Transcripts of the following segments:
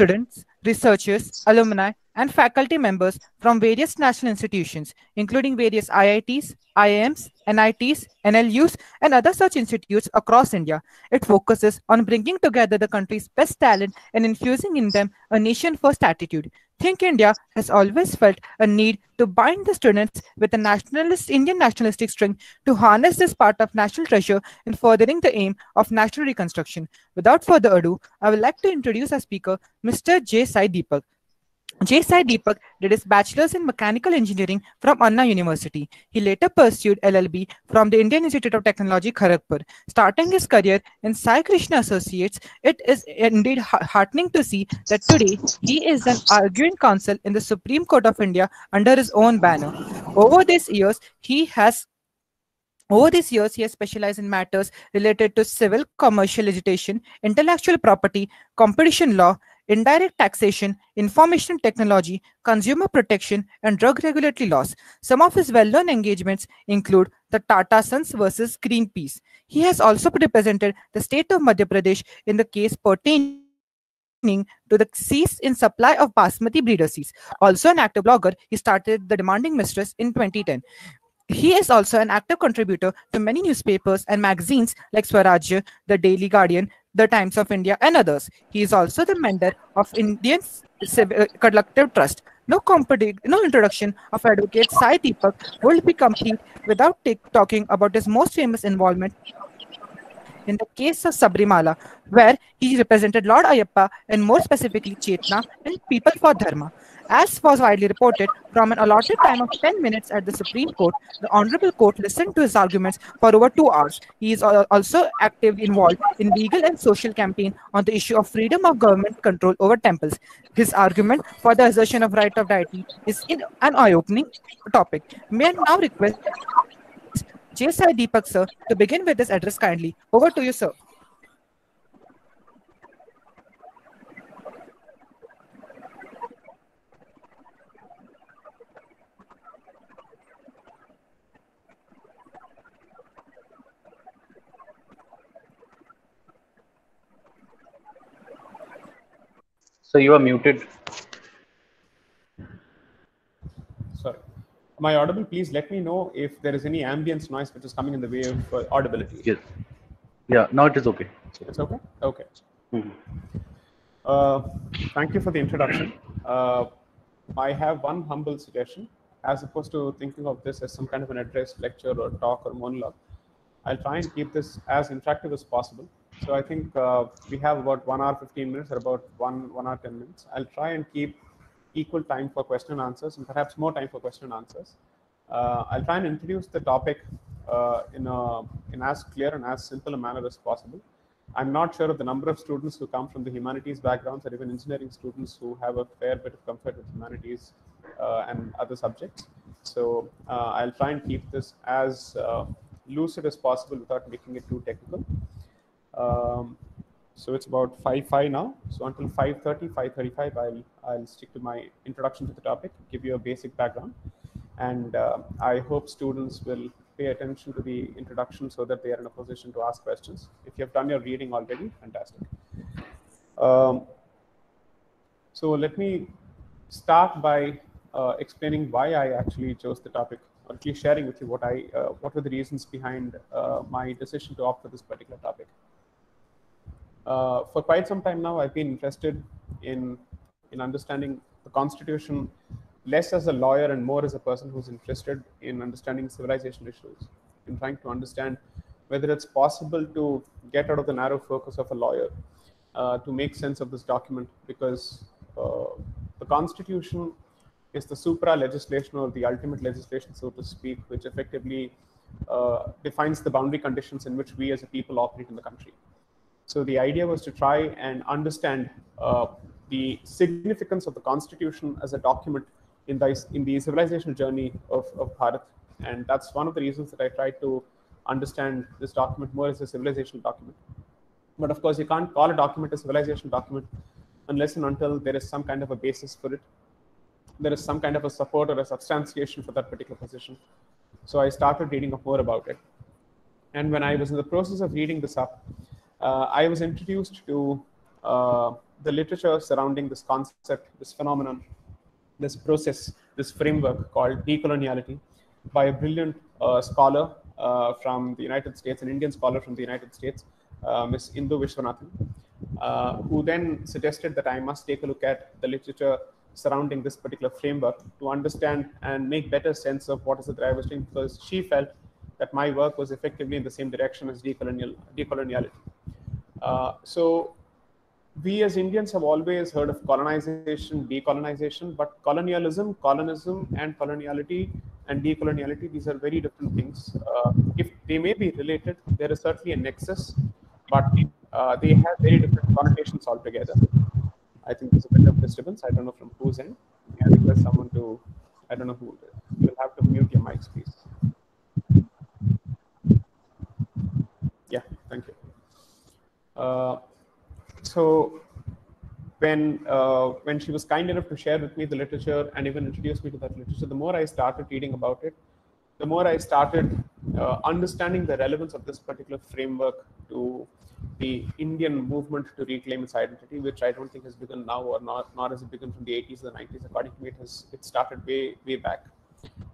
students, researchers, alumni, and faculty members from various national institutions, including various IITs, IIMs, NITs, NLUs, and other such institutes across India. It focuses on bringing together the country's best talent and infusing in them a nation-first attitude. Think India has always felt a need to bind the students with a Indian nationalistic string to harness this part of national treasure in furthering the aim of national reconstruction. Without further ado, I would like to introduce our speaker, Mr. J. Sai Deepak. Sai Deepak did his bachelor's in mechanical engineering from Anna University. He later pursued LLB from the Indian Institute of Technology, Kharagpur. Starting his career in Saikrishna Associates, it is indeed heartening to see that today he is an arguing counsel in the Supreme Court of India under his own banner. Over these years, he has specialized in matters related to civil, commercial legislation, intellectual property, competition law, indirect taxation, information technology, consumer protection, and drug regulatory laws. Some of his well-known engagements include the Tata Sons versus Greenpeace. He has also represented the state of Madhya Pradesh in the case pertaining to the cease in supply of basmati breeder seeds. Also an active blogger, he started The Demanding Mistress in 2010. He is also an active contributor to many newspapers and magazines like Swarajya, The Daily Guardian, The Times of India, and others. He is also the member of Indian Collective Trust. No introduction of Advocate Sai Deepak will be complete without talking about his most famous involvement in the case of Sabarimala, where he represented Lord Ayappa and more specifically Chetna and People for Dharma. As was widely reported, from an allotted time of 10 minutes at the Supreme Court, the Honorable Court listened to his arguments for over 2 hours. He is also actively involved in legal and social campaign on the issue of freedom of government control over temples. His argument for the assertion of right of deity is an eye-opening topic. May I now request J. Sai Deepak, sir, to begin with this address kindly. Over to you, sir. So you are muted. Sorry. Am I audible? Please let me know if there is any ambience noise which is coming in the way of audibility. Yes. Yeah, now it is okay. It's okay? Okay. Mm-hmm. Thank you for the introduction. I have one humble suggestion. As opposed to thinking of this as some kind of an address, lecture, or talk, or monologue, I'll try and keep this as interactive as possible. So I think we have about 1 hour 15 minutes, or about 1 hour 10 minutes. I'll try and keep equal time for question and answers, and perhaps more time for question and answers. I'll try and introduce the topic in as clear and as simple a manner as possible. I'm not sure of the number of students who come from the humanities backgrounds, or even engineering students who have a fair bit of comfort with humanities and other subjects. So I'll try and keep this as lucid as possible without making it too technical. So it's about 5:05 now. So until 5:30, 5:35, I'll stick to my introduction to the topic, give you a basic background, and I hope students will pay attention to the introduction so that they are in a position to ask questions. If you have done your reading already, fantastic. So let me start by explaining why I actually chose the topic, or at least sharing with you what were the reasons behind my decision to opt for this particular topic. For quite some time now, I've been interested in understanding the Constitution less as a lawyer and more as a person who's interested in understanding civilization issues, in trying to understand whether it's possible to get out of the narrow focus of a lawyer to make sense of this document, because the Constitution is the supra legislation, or the ultimate legislation, so to speak, which effectively defines the boundary conditions in which we as a people operate in the country. So the idea was to try and understand the significance of the Constitution as a document in the civilizational journey of Bharat. And that's one of the reasons that I tried to understand this document more as a civilizational document. But of course, you can't call a document a civilization document unless and until there is some kind of a basis for it. There is some kind of a support or a substantiation for that particular position. So I started reading up more about it. And when I was in the process of reading this up, I was introduced to the literature surrounding this concept, this phenomenon, this process, this framework called decoloniality by a brilliant scholar from the United States, an Indian scholar from the United States, Ms. Indu Vishwanathan, who then suggested that I must take a look at the literature surrounding this particular framework to understand and make better sense of what is it that I was doing, because she felt that my work was effectively in the same direction as decoloniality. So we as Indians have always heard of colonization, decolonization, but colonialism, colonism, and coloniality and decoloniality, these are very different things. If they may be related, there is certainly a nexus, but they have very different connotations altogether. I think there's a bit of disturbance. I don't know from whose end. I request someone to, I don't know who, you'll have to mute your mics, please. Yeah, thank you. So when she was kind enough to share with me the literature and even introduce me to that literature, the more I started reading about it, the more I started understanding the relevance of this particular framework to the Indian movement to reclaim its identity, which I don't think has begun now, or nor has it begun from the 80s or the 90s. According to me, it started way back.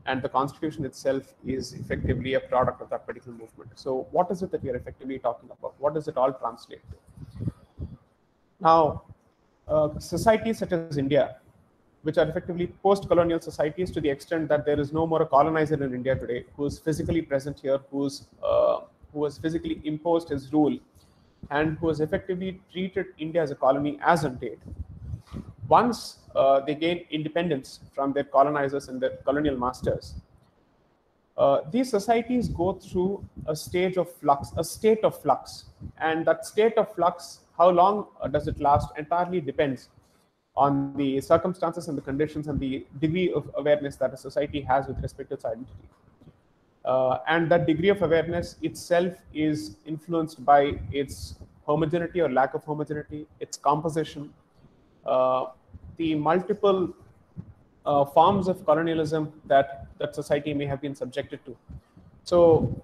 And the Constitution itself is effectively a product of that particular movement. So what is it that we are effectively talking about? What does it all translate to? Now, societies such as India, which are effectively post-colonial societies to the extent that there is no more a colonizer in India today who is physically present here, who has physically imposed his rule, and who has effectively treated India as a colony as on date. Once they gain independence from their colonizers and their colonial masters, these societies go through a state of flux, and that state of flux, how long does it last, entirely depends on the circumstances and the conditions and the degree of awareness that a society has with respect to its identity. And that degree of awareness itself is influenced by its homogeneity or lack of homogeneity, its composition, the multiple forms of colonialism that society may have been subjected to. So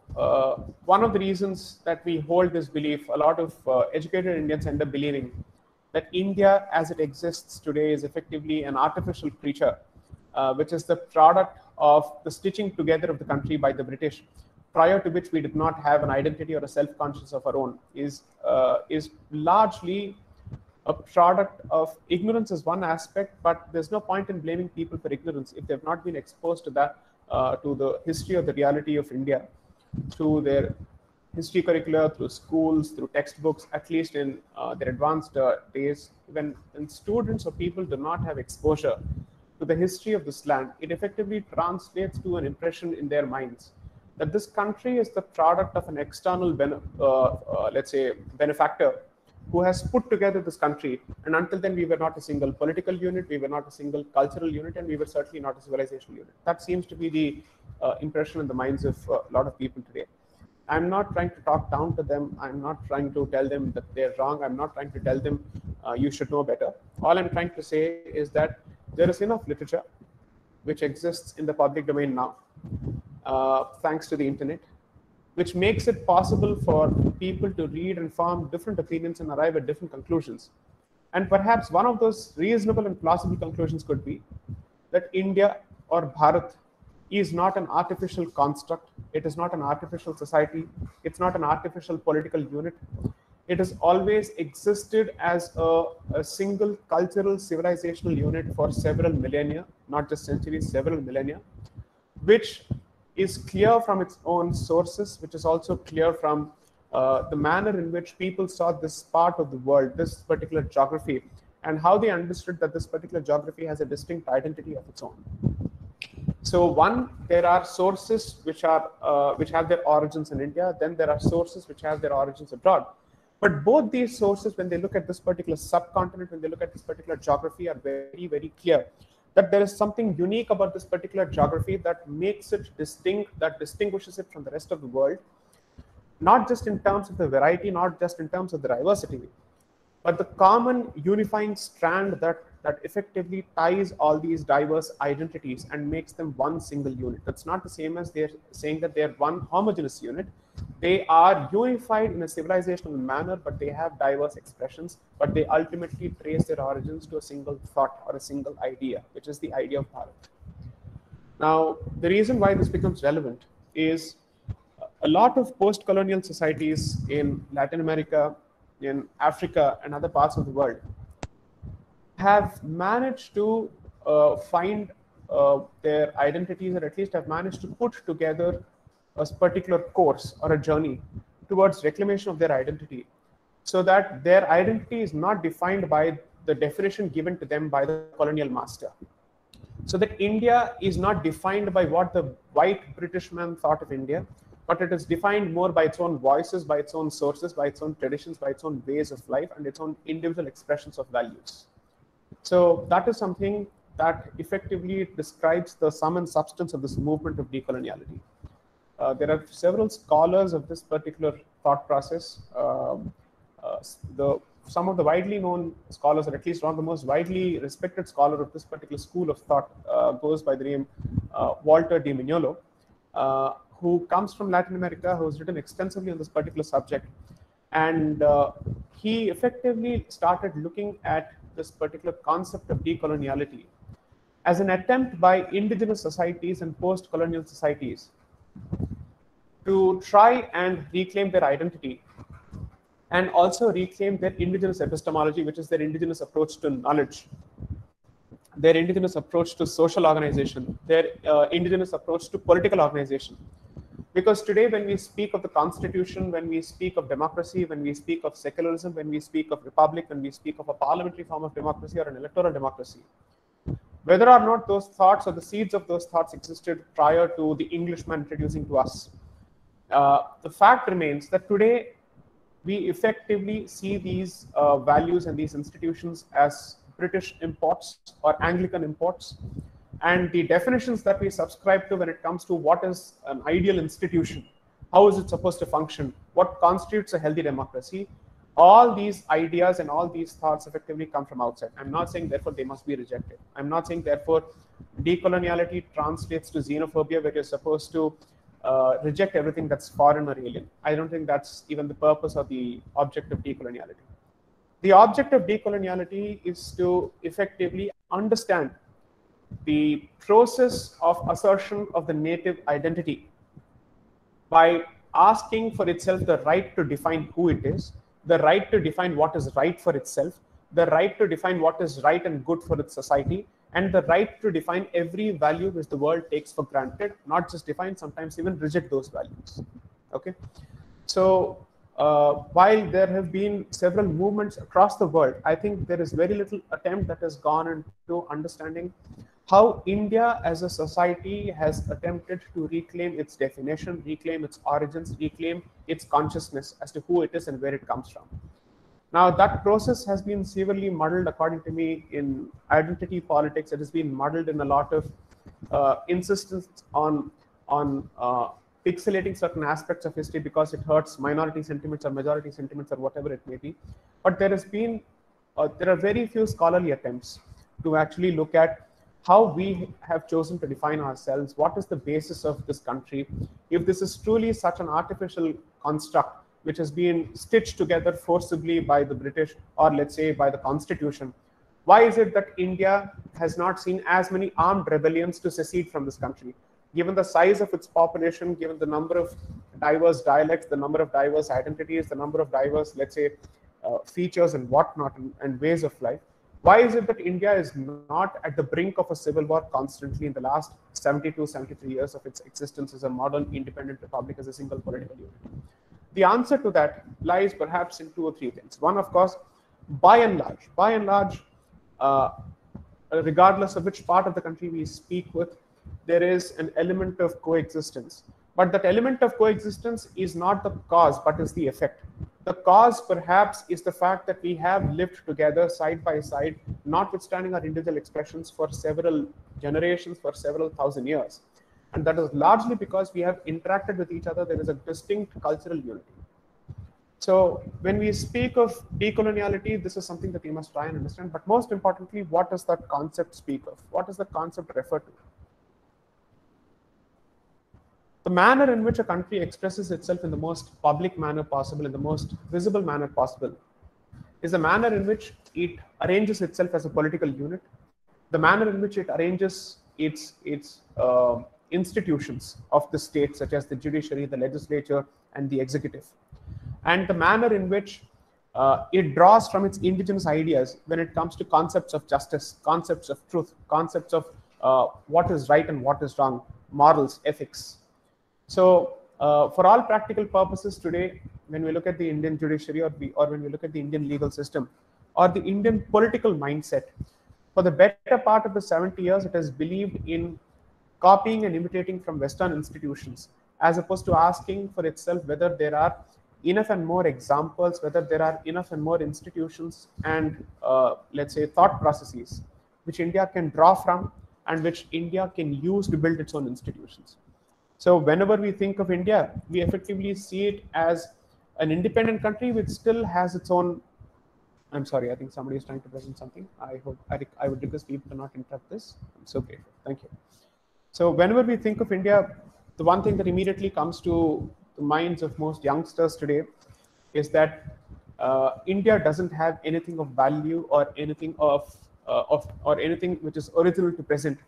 one of the reasons that we hold this belief, a lot of educated Indians end up believing that India as it exists today is effectively an artificial creature, which is the product of the stitching together of the country by the British, prior to which we did not have an identity or a self-conscious of our own, is largely a product of ignorance is one aspect, but there's no point in blaming people for ignorance if they've not been exposed to that, to the history of the reality of India through their history curricula, through schools, through textbooks, at least in their advanced days. When students or people do not have exposure to the history of this land, it effectively translates to an impression in their minds that this country is the product of an external, let's say, benefactor who has put together this country. And until then, we were not a single political unit, we were not a single cultural unit, and we were certainly not a civilizational unit. That seems to be the impression in the minds of a lot of people today. I'm not trying to talk down to them. I'm not trying to tell them that they're wrong. I'm not trying to tell them you should know better. All I'm trying to say is that there is enough literature which exists in the public domain now, thanks to the internet, which makes it possible for people to read and form different opinions and arrive at different conclusions. And perhaps one of those reasonable and plausible conclusions could be that India or Bharat is not an artificial construct. It is not an artificial society. It's not an artificial political unit. It has always existed as a single cultural civilizational unit for several millennia, not just centuries, several millennia, which is clear from its own sources, which is also clear from the manner in which people saw this part of the world, this particular geography, and how they understood that this particular geography has a distinct identity of its own. So one, there are sources which have their origins in India, then there are sources which have their origins abroad. But both these sources, when they look at this particular subcontinent, when they look at this particular geography, are very, very clear that there is something unique about this particular geography that makes it distinct, that distinguishes it from the rest of the world, not just in terms of the variety, not just in terms of the diversity, but the common unifying strand that effectively ties all these diverse identities and makes them one single unit. That's not the same as they're saying that they're one homogeneous unit. They are unified in a civilizational manner, but they have diverse expressions, but they ultimately trace their origins to a single thought or a single idea, which is the idea of Bharat. Now, the reason why this becomes relevant is a lot of post-colonial societies in Latin America, in Africa, and other parts of the world have managed to find their identities, or at least have managed to put together a particular course or a journey towards reclamation of their identity, so that their identity is not defined by the definition given to them by the colonial master. So that India is not defined by what the white British man thought of India, but it is defined more by its own voices, by its own sources, by its own traditions, by its own ways of life, and its own individual expressions of values. So that is something that effectively describes the sum and substance of this movement of decoloniality. There are several scholars of this particular thought process. Some of the widely known scholars, or at least one of the most widely respected scholar of this particular school of thought, goes by the name Walter de Mignolo, who comes from Latin America, who has written extensively on this particular subject. And he effectively started looking at this particular concept of decoloniality as an attempt by indigenous societies and post-colonial societies to try and reclaim their identity, and also reclaim their indigenous epistemology, which is their indigenous approach to knowledge, their indigenous approach to social organization, their indigenous approach to political organization. Because today, when we speak of the Constitution, when we speak of democracy, when we speak of secularism, when we speak of republic, when we speak of a parliamentary form of democracy or an electoral democracy, whether or not those thoughts or the seeds of those thoughts existed prior to the Englishman introducing to us, the fact remains that today we effectively see these values and these institutions as British imports or Anglican imports. And the definitions that we subscribe to when it comes to what is an ideal institution, how is it supposed to function, what constitutes a healthy democracy, all these ideas and all these thoughts effectively come from outside. I'm not saying therefore they must be rejected. I'm not saying therefore decoloniality translates to xenophobia, where you're supposed to reject everything that's foreign or alien. I don't think that's even the purpose or the object of decoloniality. The object of decoloniality is to effectively understand the process of assertion of the native identity by asking for itself the right to define who it is, the right to define what is right for itself, the right to define what is right and good for its society, and the right to define every value which the world takes for granted, not just define, sometimes even reject those values. Okay, so while there have been several movements across the world, I think there is very little attempt that has gone into understanding how India as a society has attempted to reclaim its definition, reclaim its origins, reclaim its consciousness as to who it is and where it comes from. Now, that process has been severely muddled, according to me, in identity politics. It has been muddled in a lot of insistence on pixelating certain aspects of history because it hurts minority sentiments or majority sentiments or whatever it may be. But there has been, there are very few scholarly attempts to actually look at how we have chosen to define ourselves, what is the basis of this country, if this is truly such an artificial construct which has been stitched together forcibly by the British, or let's say by the Constitution. Why is it that India has not seen as many armed rebellions to secede from this country? Given the size of its population, given the number of diverse dialects, the number of diverse identities, the number of diverse, let's say, features and whatnot, and ways of life, why is it that India is not at the brink of a civil war constantly in the last 72, 73 years of its existence as a modern independent republic, as a single political unit? The answer to that lies perhaps in 2 or 3 things. One, of course, by and large, regardless of which part of the country we speak with, there is an element of coexistence. But that element of coexistence is not the cause, but is the effect. The cause, perhaps, is the fact that we have lived together side by side, notwithstanding our individual expressions, for several generations, for several thousand years. And that is largely because we have interacted with each other. There is a distinct cultural unity. So when we speak of decoloniality, this is something that we must try and understand. But most importantly, what does that concept speak of? What does the concept refer to? The manner in which a country expresses itself in the most public manner possible, in the most visible manner possible, is the manner in which it arranges itself as a political unit, the manner in which it arranges its institutions of the state, such as the judiciary, the legislature, and the executive, and the manner in which it draws from its indigenous ideas when it comes to concepts of justice, concepts of truth, concepts of what is right and what is wrong, morals, ethics. So, for all practical purposes today, when we look at the Indian judiciary or when we look at the Indian legal system or the Indian political mindset, for the better part of the 70 years, it has believed in copying and imitating from Western institutions, as opposed to asking for itself whether there are enough and more examples, whether there are enough and more institutions and, let's say, thought processes which India can draw from and which India can use to build its own institutions. So whenever we think of India, we effectively see it as an independent country which still has its own. I'm sorry, I think somebody is trying to present something. I would request people to not interrupt this. I'm so grateful. Thank you. So whenever we think of India, the one thing that immediately comes to the minds of most youngsters today is that India doesn't have anything of value or anything or anything which is original to present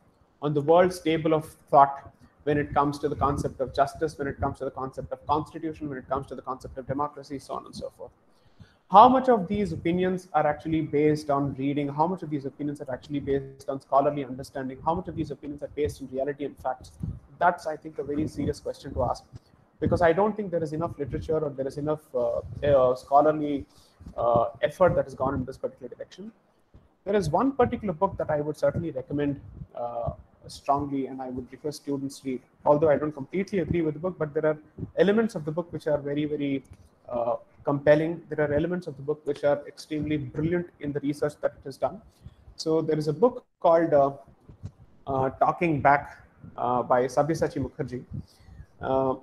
on the world's table of thought when it comes to the concept of justice, when it comes to the concept of constitution, when it comes to the concept of democracy, so on and so forth. How much of these opinions are actually based on reading? How much of these opinions are actually based on scholarly understanding? How much of these opinions are based on reality and facts? That's, I think, a very serious question to ask, because I don't think there is enough literature or there is enough scholarly effort that has gone in this particular direction. There is one particular book that I would certainly recommend strongly, and I would request students read, although I don't completely agree with the book, but there are elements of the book which are very, very compelling. There are elements of the book which are extremely brilliant in the research that it has done. So there is a book called Talking Back by Sabyasachi Mukherjee.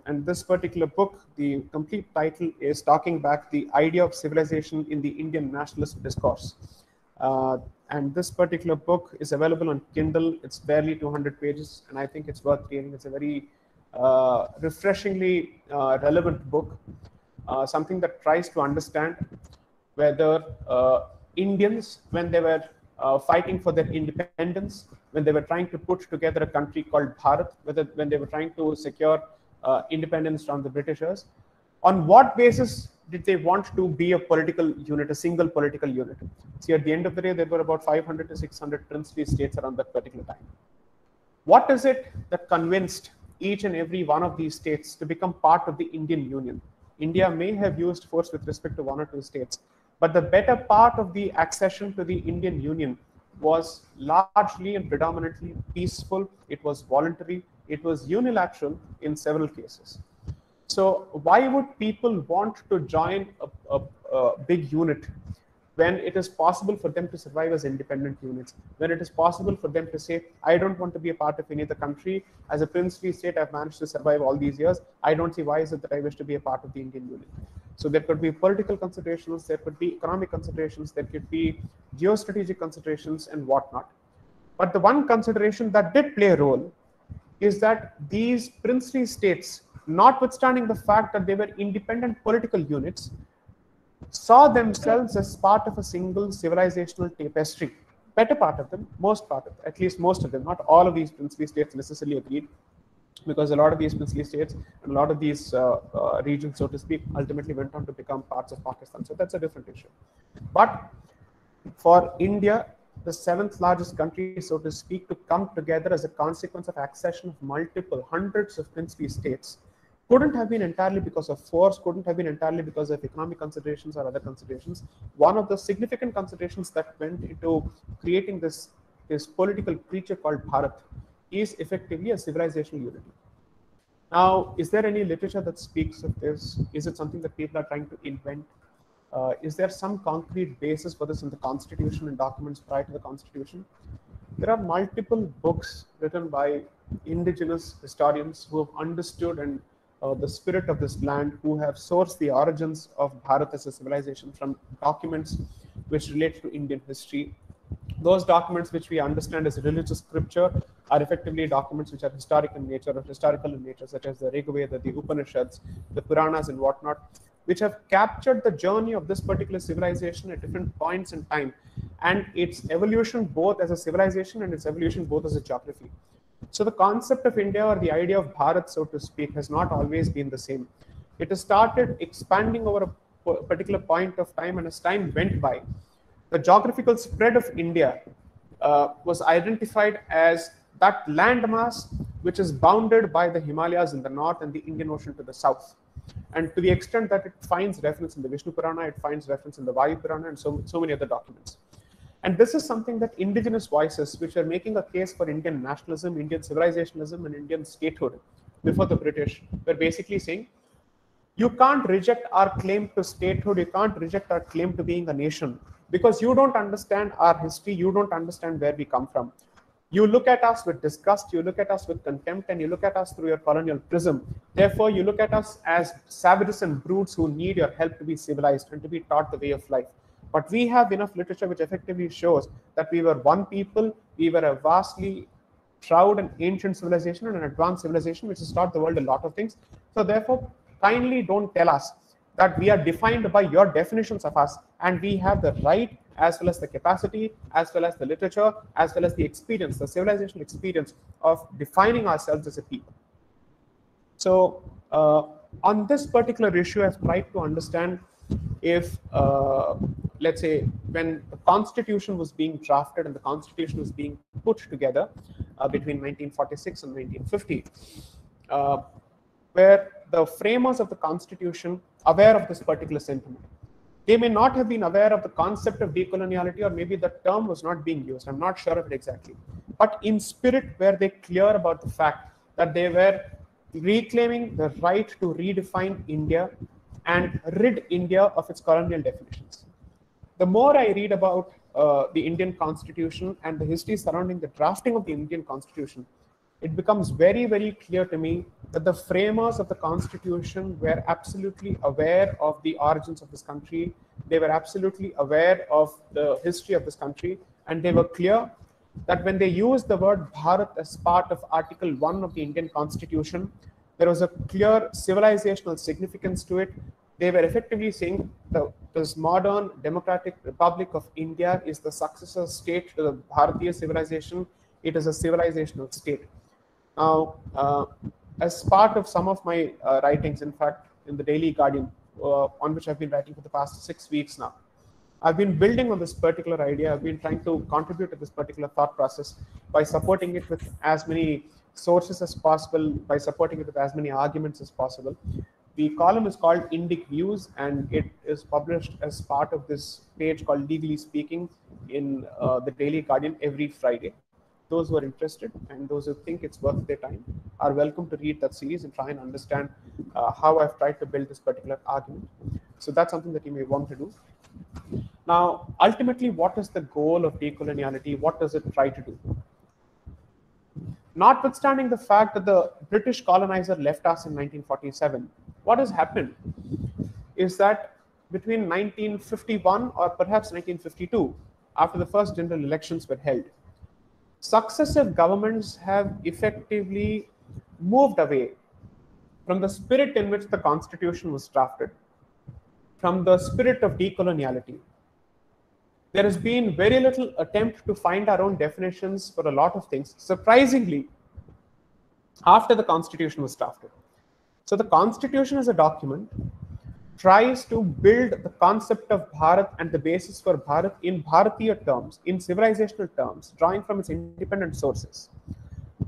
And this particular book, the complete title is Talking Back, the Idea of Civilization in the Indian Nationalist Discourse. And this particular book is available on Kindle. It's barely 200 pages, and I think it's worth reading. It's a very refreshingly relevant book, something that tries to understand whether Indians, when they were fighting for their independence, when they were trying to put together a country called Bharat, when they were trying to secure independence from the Britishers, on what basis did they want to be a political unit, a single political unit? See, at the end of the day, there were about 500 to 600 princely states around that particular time. What is it that convinced each and every one of these states to become part of the Indian Union? India may have used force with respect to one or two states, but the better part of the accession to the Indian Union was largely and predominantly peaceful. It was voluntary. It was unilateral in several cases. So why would people want to join a big unit when it is possible for them to survive as independent units, when it is possible for them to say, I don't want to be a part of any other country. As a princely state, I've managed to survive all these years. I don't see why is it that I wish to be a part of the Indian Union. So there could be political considerations, there could be economic considerations, there could be geostrategic considerations and whatnot. But the one consideration that did play a role is that these princely states, notwithstanding the fact that they were independent political units, saw themselves as part of a single civilizational tapestry. Better part of them, most part of them, at least most of them, not all of these princely states necessarily agreed, because a lot of these princely states and a lot of these regions, so to speak, ultimately went on to become parts of Pakistan. So that's a different issue. But for India, the seventh largest country, so to speak, to come together as a consequence of accession of multiple hundreds of princely states, couldn't have been entirely because of force, couldn't have been entirely because of economic considerations or other considerations. One of the significant considerations that went into creating this political creature called Bharat is effectively a civilizational unity. Now, is there any literature that speaks of this? Is it something that people are trying to invent? Is there some concrete basis for this in the Constitution and documents prior to the Constitution? There are multiple books written by indigenous historians who have understood and the spirit of this land, who have sourced the origins of Bharat as a civilization from documents which relate to Indian history. Those documents which we understand as religious scripture are effectively documents which are historical in nature or historical in nature, such as the Rig Veda, the Upanishads, the Puranas and whatnot, which have captured the journey of this particular civilization at different points in time and its evolution both as a civilization and its evolution both as a geography. So the concept of India, or the idea of Bharat, so to speak, has not always been the same. It has started expanding over a particular point of time, and as time went by, the geographical spread of India was identified as that landmass which is bounded by the Himalayas in the north and the Indian Ocean to the south. And to the extent that it finds reference in the Vishnu Purana, it finds reference in the Vayu Purana and so many other documents. And this is something that indigenous voices, which are making a case for Indian nationalism, Indian civilizationism, and Indian statehood before the British, were basically saying, you can't reject our claim to statehood, you can't reject our claim to being a nation, because you don't understand our history, you don't understand where we come from. You look at us with disgust, you look at us with contempt, and you look at us through your colonial prism. Therefore, you look at us as savages and brutes who need your help to be civilized and to be taught the way of life. But we have enough literature which effectively shows that we were one people, we were a vastly proud and ancient civilization and an advanced civilization which has taught the world a lot of things. So therefore, kindly don't tell us that we are defined by your definitions of us, and we have the right as well as the capacity, as well as the literature, as well as the experience, the civilizational experience of defining ourselves as a people. So on this particular issue, I've tried to understand if, let's say, when the Constitution was being drafted and the Constitution was being put together between 1946 and 1950, were the framers of the Constitution aware of this particular sentiment? They may not have been aware of the concept of decoloniality, or maybe the term was not being used. I'm not sure of it exactly. But in spirit, were they clear about the fact that they were reclaiming the right to redefine India and rid India of its colonial definitions? The more I read about the Indian Constitution and the history surrounding the drafting of the Indian Constitution, it becomes very, very clear to me that the framers of the Constitution were absolutely aware of the origins of this country. They were absolutely aware of the history of this country, and they were clear that when they used the word Bharat as part of Article 1 of the Indian Constitution, there was a clear civilizational significance to it. They were effectively saying this modern democratic republic of India is the successor state to the Bharatiya civilization. It is a civilizational state. Now, as part of some of my writings, in fact, in the Daily Guardian, on which I've been writing for the past 6 weeks now, I've been building on this particular idea. I've been trying to contribute to this particular thought process by supporting it with as many sources as possible, by supporting it with as many arguments as possible. The column is called Indic Views, and it is published as part of this page called Legally Speaking in the Daily Guardian every Friday. Those who are interested and those who think it's worth their time are welcome to read that series and try and understand how I've tried to build this particular argument. So that's something that you may want to do. Now, ultimately, what is the goal of decoloniality? What does it try to do? Notwithstanding the fact that the British colonizer left us in 1947, what has happened is that between 1951 or perhaps 1952, after the first general elections were held, successive governments have effectively moved away from the spirit in which the Constitution was drafted, from the spirit of decoloniality. There has been very little attempt to find our own definitions for a lot of things, surprisingly, after the Constitution was drafted. So the Constitution as a document tries to build the concept of Bharat and the basis for Bharat in Bharatiya terms, in civilizational terms, drawing from its independent sources.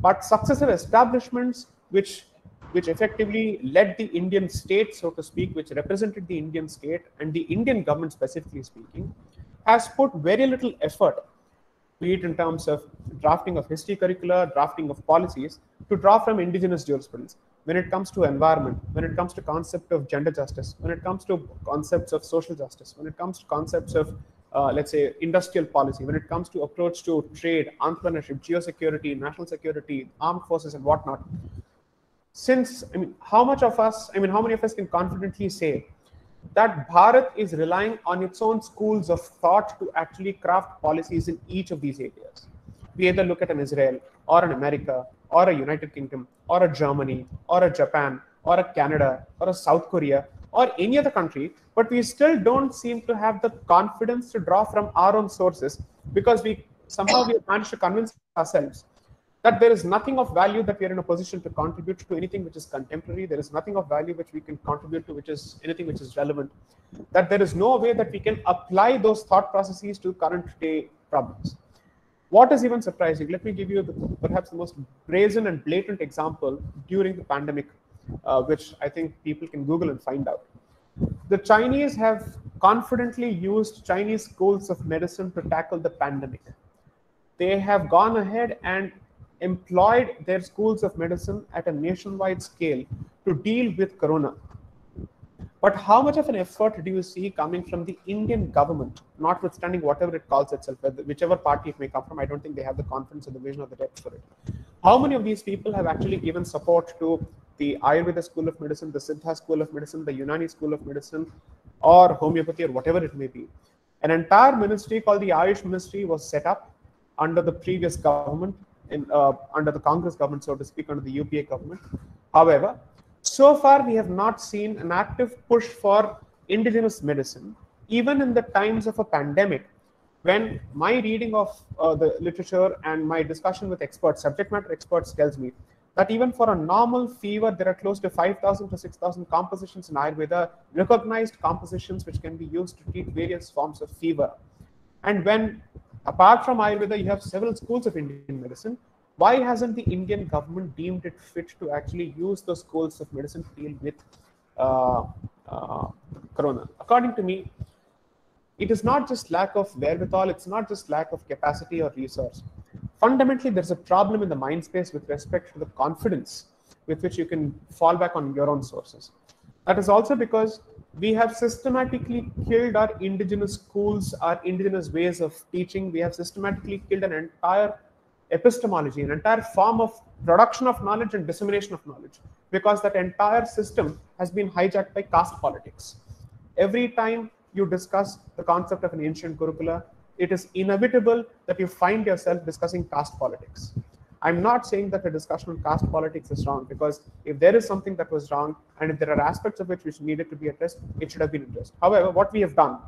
But successive establishments which effectively led the Indian state, so to speak, which represented the Indian state and the Indian government specifically speaking, has put very little effort, be it in terms of drafting of history curricula, drafting of policies, to draw from indigenous jurisprudence. When it comes to environment, when it comes to concept of gender justice, when it comes to concepts of social justice, when it comes to concepts of, let's say, industrial policy, when it comes to approach to trade, entrepreneurship, geosecurity, national security, armed forces and whatnot, since, I mean, how many of us can confidently say that Bharat is relying on its own schools of thought to actually craft policies in each of these areas? We either look at an Israel or an America or a United Kingdom or a Germany or a Japan or a Canada or a South Korea or any other country, but we still don't seem to have the confidence to draw from our own sources, because we somehow we have managed to convince ourselves that there is nothing of value that we are in a position to contribute to anything which is contemporary. There is nothing of value which we can contribute to which is anything which is relevant. That there is no way that we can apply those thought processes to current day problems. What is even surprising, let me give you perhaps the most brazen and blatant example during the pandemic, which I think people can Google and find out. The Chinese have confidently used Chinese schools of medicine to tackle the pandemic. They have gone ahead and employed their schools of medicine at a nationwide scale to deal with corona. But how much of an effort do you see coming from the Indian government, notwithstanding whatever it calls itself, whichever party it may come from? I don't think they have the confidence or the vision or the depth for it. How many of these people have actually given support to the Ayurveda School of Medicine, the Siddha School of Medicine, the Unani School of Medicine, or homeopathy, or whatever it may be? An entire ministry called the Ayush Ministry was set up under the previous government, under the Congress government, so to speak, under the UPA government. However, so far we have not seen an active push for indigenous medicine, even in the times of a pandemic, when my reading of the literature and my discussion with experts, subject matter experts, tells me that even for a normal fever, there are close to 5,000 to 6,000 compositions in Ayurveda, recognized compositions which can be used to treat various forms of fever. And when, apart from Ayurveda, you have several schools of Indian medicine, why hasn't the Indian government deemed it fit to actually use those schools of medicine to deal with corona? According to me, it is not just lack of wherewithal, it's not just lack of capacity or resource. Fundamentally, there's a problem in the mind space with respect to the confidence with which you can fall back on your own sources. That is also because we have systematically killed our indigenous schools, our indigenous ways of teaching. We have systematically killed an entire epistemology, an entire form of production of knowledge and dissemination of knowledge, because that entire system has been hijacked by caste politics. Every time you discuss the concept of an ancient Gurukula, it is inevitable that you find yourself discussing caste politics. I'm not saying that a discussion on caste politics is wrong, because if there is something that was wrong and if there are aspects of it which needed to be addressed, it should have been addressed. However, what we have done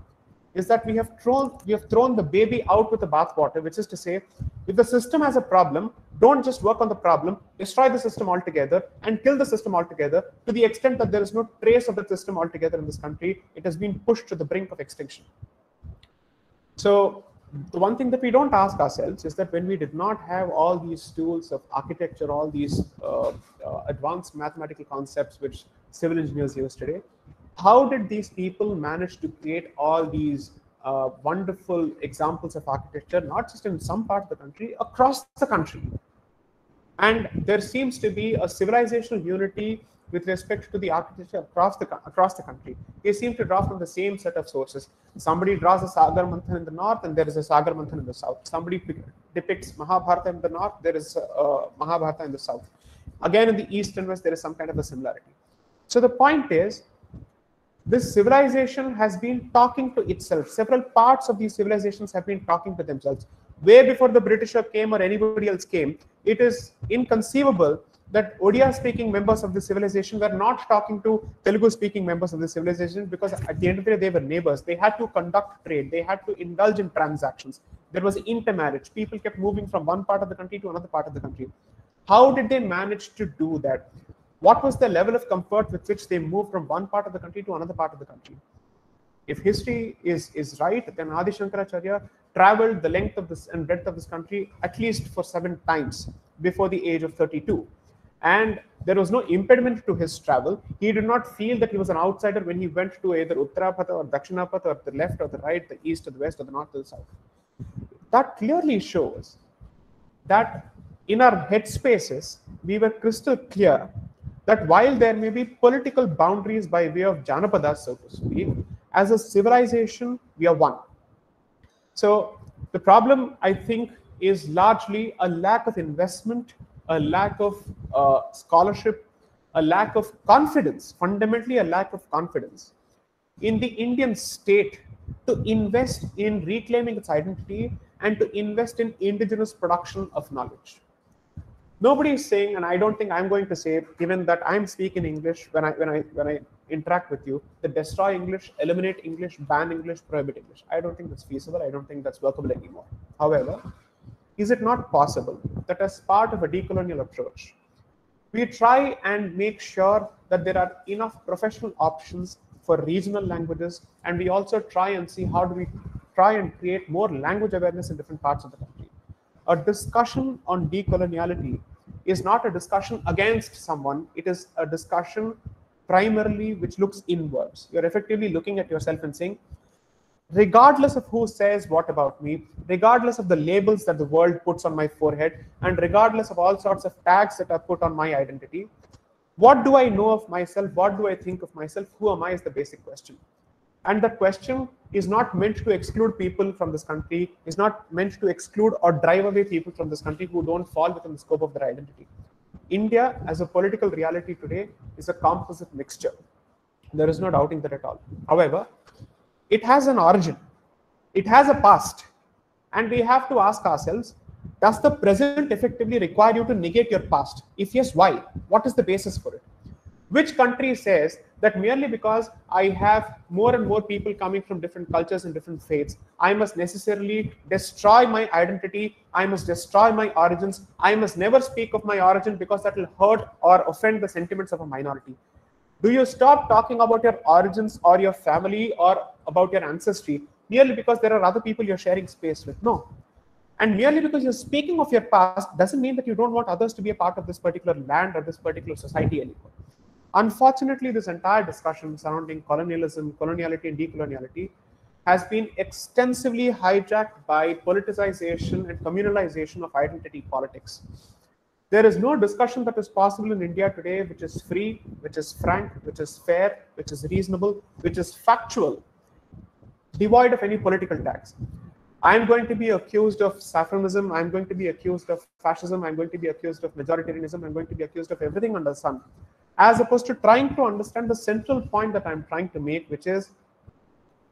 is that we have thrown the baby out with the bathwater, which is to say, if the system has a problem, don't just work on the problem, destroy the system altogether and kill the system altogether, to the extent that there is no trace of the system altogether in this country. It has been pushed to the brink of extinction. So the one thing that we don't ask ourselves is that when we did not have all these tools of architecture, all these advanced mathematical concepts which civil engineers use today, how did these people manage to create all these wonderful examples of architecture, not just in some part of the country, across the country? And there seems to be a civilizational unity with respect to the architecture across the country. They seem to draw from the same set of sources. Somebody draws a Sagar Manthan in the north, and there is a Sagar Manthan in the south. Somebody depicts Mahabharata in the north, there is Mahabharata in the south. Again, in the east and west, there is some kind of a similarity. So the point is, this civilization has been talking to itself. Several parts of these civilizations have been talking to themselves. Way before the Britisher came or anybody else came, it is inconceivable that Odia-speaking members of the civilization were not talking to Telugu-speaking members of the civilization, because at the end of the day, they were neighbors. They had to conduct trade. They had to indulge in transactions. There was intermarriage. People kept moving from one part of the country to another part of the country. How did they manage to do that? What was the level of comfort with which they moved from one part of the country to another part of the country? If history is right, then Adi Shankaracharya traveled the length of this and breadth of this country at least for 7 times before the age of 32. And there was no impediment to his travel. He did not feel that he was an outsider when he went to either Uttarapatha or Dakshinapatha, or the left or the right, the east or the west or the north or the south. That clearly shows that in our headspaces, we were crystal clear that while there may be political boundaries by way of Janapadas, so to speak, as a civilization, we are one. So the problem, I think, is largely a lack of investment, a lack of scholarship, a lack of confidence, fundamentally a lack of confidence in the Indian state to invest in reclaiming its identity and to invest in indigenous production of knowledge. Nobody is saying, and I don't think I'm going to say, given that I'm speaking English when I interact with you, that destroy English, eliminate English, ban English, prohibit English. I don't think that's feasible. I don't think that's workable anymore. However, is it not possible that as part of a decolonial approach, we try and make sure that there are enough professional options for regional languages, and we also try and see how do we try and create more language awareness in different parts of the country. A discussion on decoloniality is not a discussion against someone. It is a discussion primarily which looks inwards. You're effectively looking at yourself and saying, regardless of who says what about me, regardless of the labels that the world puts on my forehead, and regardless of all sorts of tags that are put on my identity, what do I know of myself? What do I think of myself? Who am I is the basic question. And that question is not meant to exclude people from this country, is not meant to exclude or drive away people from this country who don't fall within the scope of their identity. India, as a political reality today, is a composite mixture. There is no doubting that at all. However, it has an origin, it has a past, and we have to ask ourselves, does the present effectively require you to negate your past? If yes, why? What is the basis for it? Which country says that merely because I have more and more people coming from different cultures and different faiths, I must necessarily destroy my identity, I must destroy my origins, I must never speak of my origin because that will hurt or offend the sentiments of a minority? Do you stop talking about your origins or your family or about your ancestry merely because there are other people you're sharing space with? No. And merely because you're speaking of your past doesn't mean that you don't want others to be a part of this particular land or this particular society anymore. Unfortunately, this entire discussion surrounding colonialism, coloniality, and decoloniality has been extensively hijacked by politicization and communalization of identity politics. There is no discussion that is possible in India today which is free, which is frank, which is fair, which is reasonable, which is factual, devoid of any political tax. I'm going to be accused of saffronism, I'm going to be accused of fascism, I'm going to be accused of majoritarianism, I'm going to be accused of everything under the sun, as opposed to trying to understand the central point that I'm trying to make, which is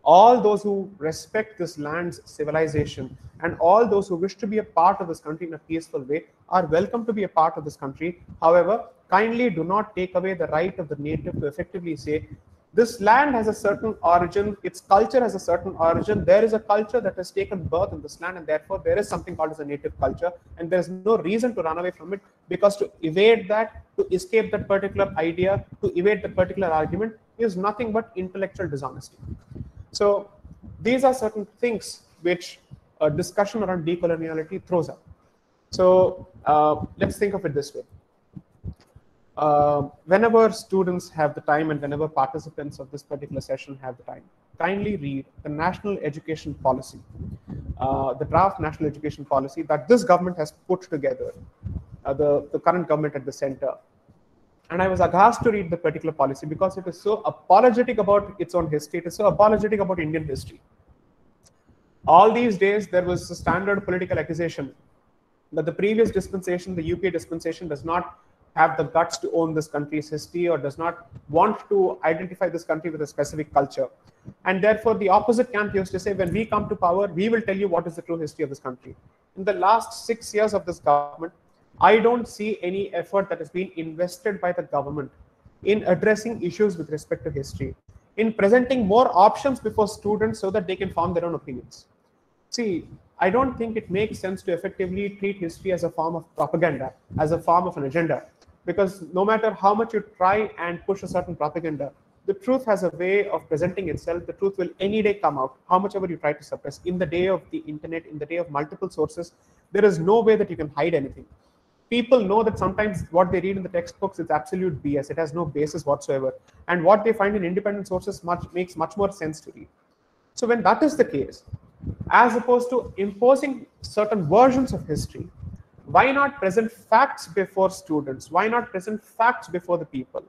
all those who respect this land's civilization and all those who wish to be a part of this country in a peaceful way are welcome to be a part of this country. However, kindly do not take away the right of the native to effectively say, this land has a certain origin, its culture has a certain origin, there is a culture that has taken birth in this land, and therefore there is something called as a native culture, and there is no reason to run away from it, because to evade that, to escape that particular idea, to evade that particular argument is nothing but intellectual dishonesty. So these are certain things which a discussion around decoloniality throws up. So let's think of it this way. Whenever students have the time and whenever participants of this particular session have the time, kindly read the National Education Policy, the draft National Education Policy that this government has put together, the current government at the center. And I was aghast to read the particular policy because it is so apologetic about its own history. It is so apologetic about Indian history. All these days, there was a standard political accusation that the previous dispensation, the UPA dispensation, does not have the guts to own this country's history or does not want to identify this country with a specific culture. And therefore, the opposite camp used to say, when we come to power, we will tell you what is the true history of this country. In the last 6 years of this government, I don't see any effort that has been invested by the government in addressing issues with respect to history, in presenting more options before students so that they can form their own opinions. See, I don't think it makes sense to effectively treat history as a form of propaganda, as a form of an agenda, because no matter how much you try and push a certain propaganda, the truth has a way of presenting itself. The truth will any day come out, how much ever you try to suppress. In the day of the internet, in the day of multiple sources, there is no way that you can hide anything. People know that sometimes what they read in the textbooks is absolute BS. It has no basis whatsoever. And what they find in independent sources makes much more sense to read. So when that is the case, as opposed to imposing certain versions of history, why not present facts before students? Why not present facts before the people?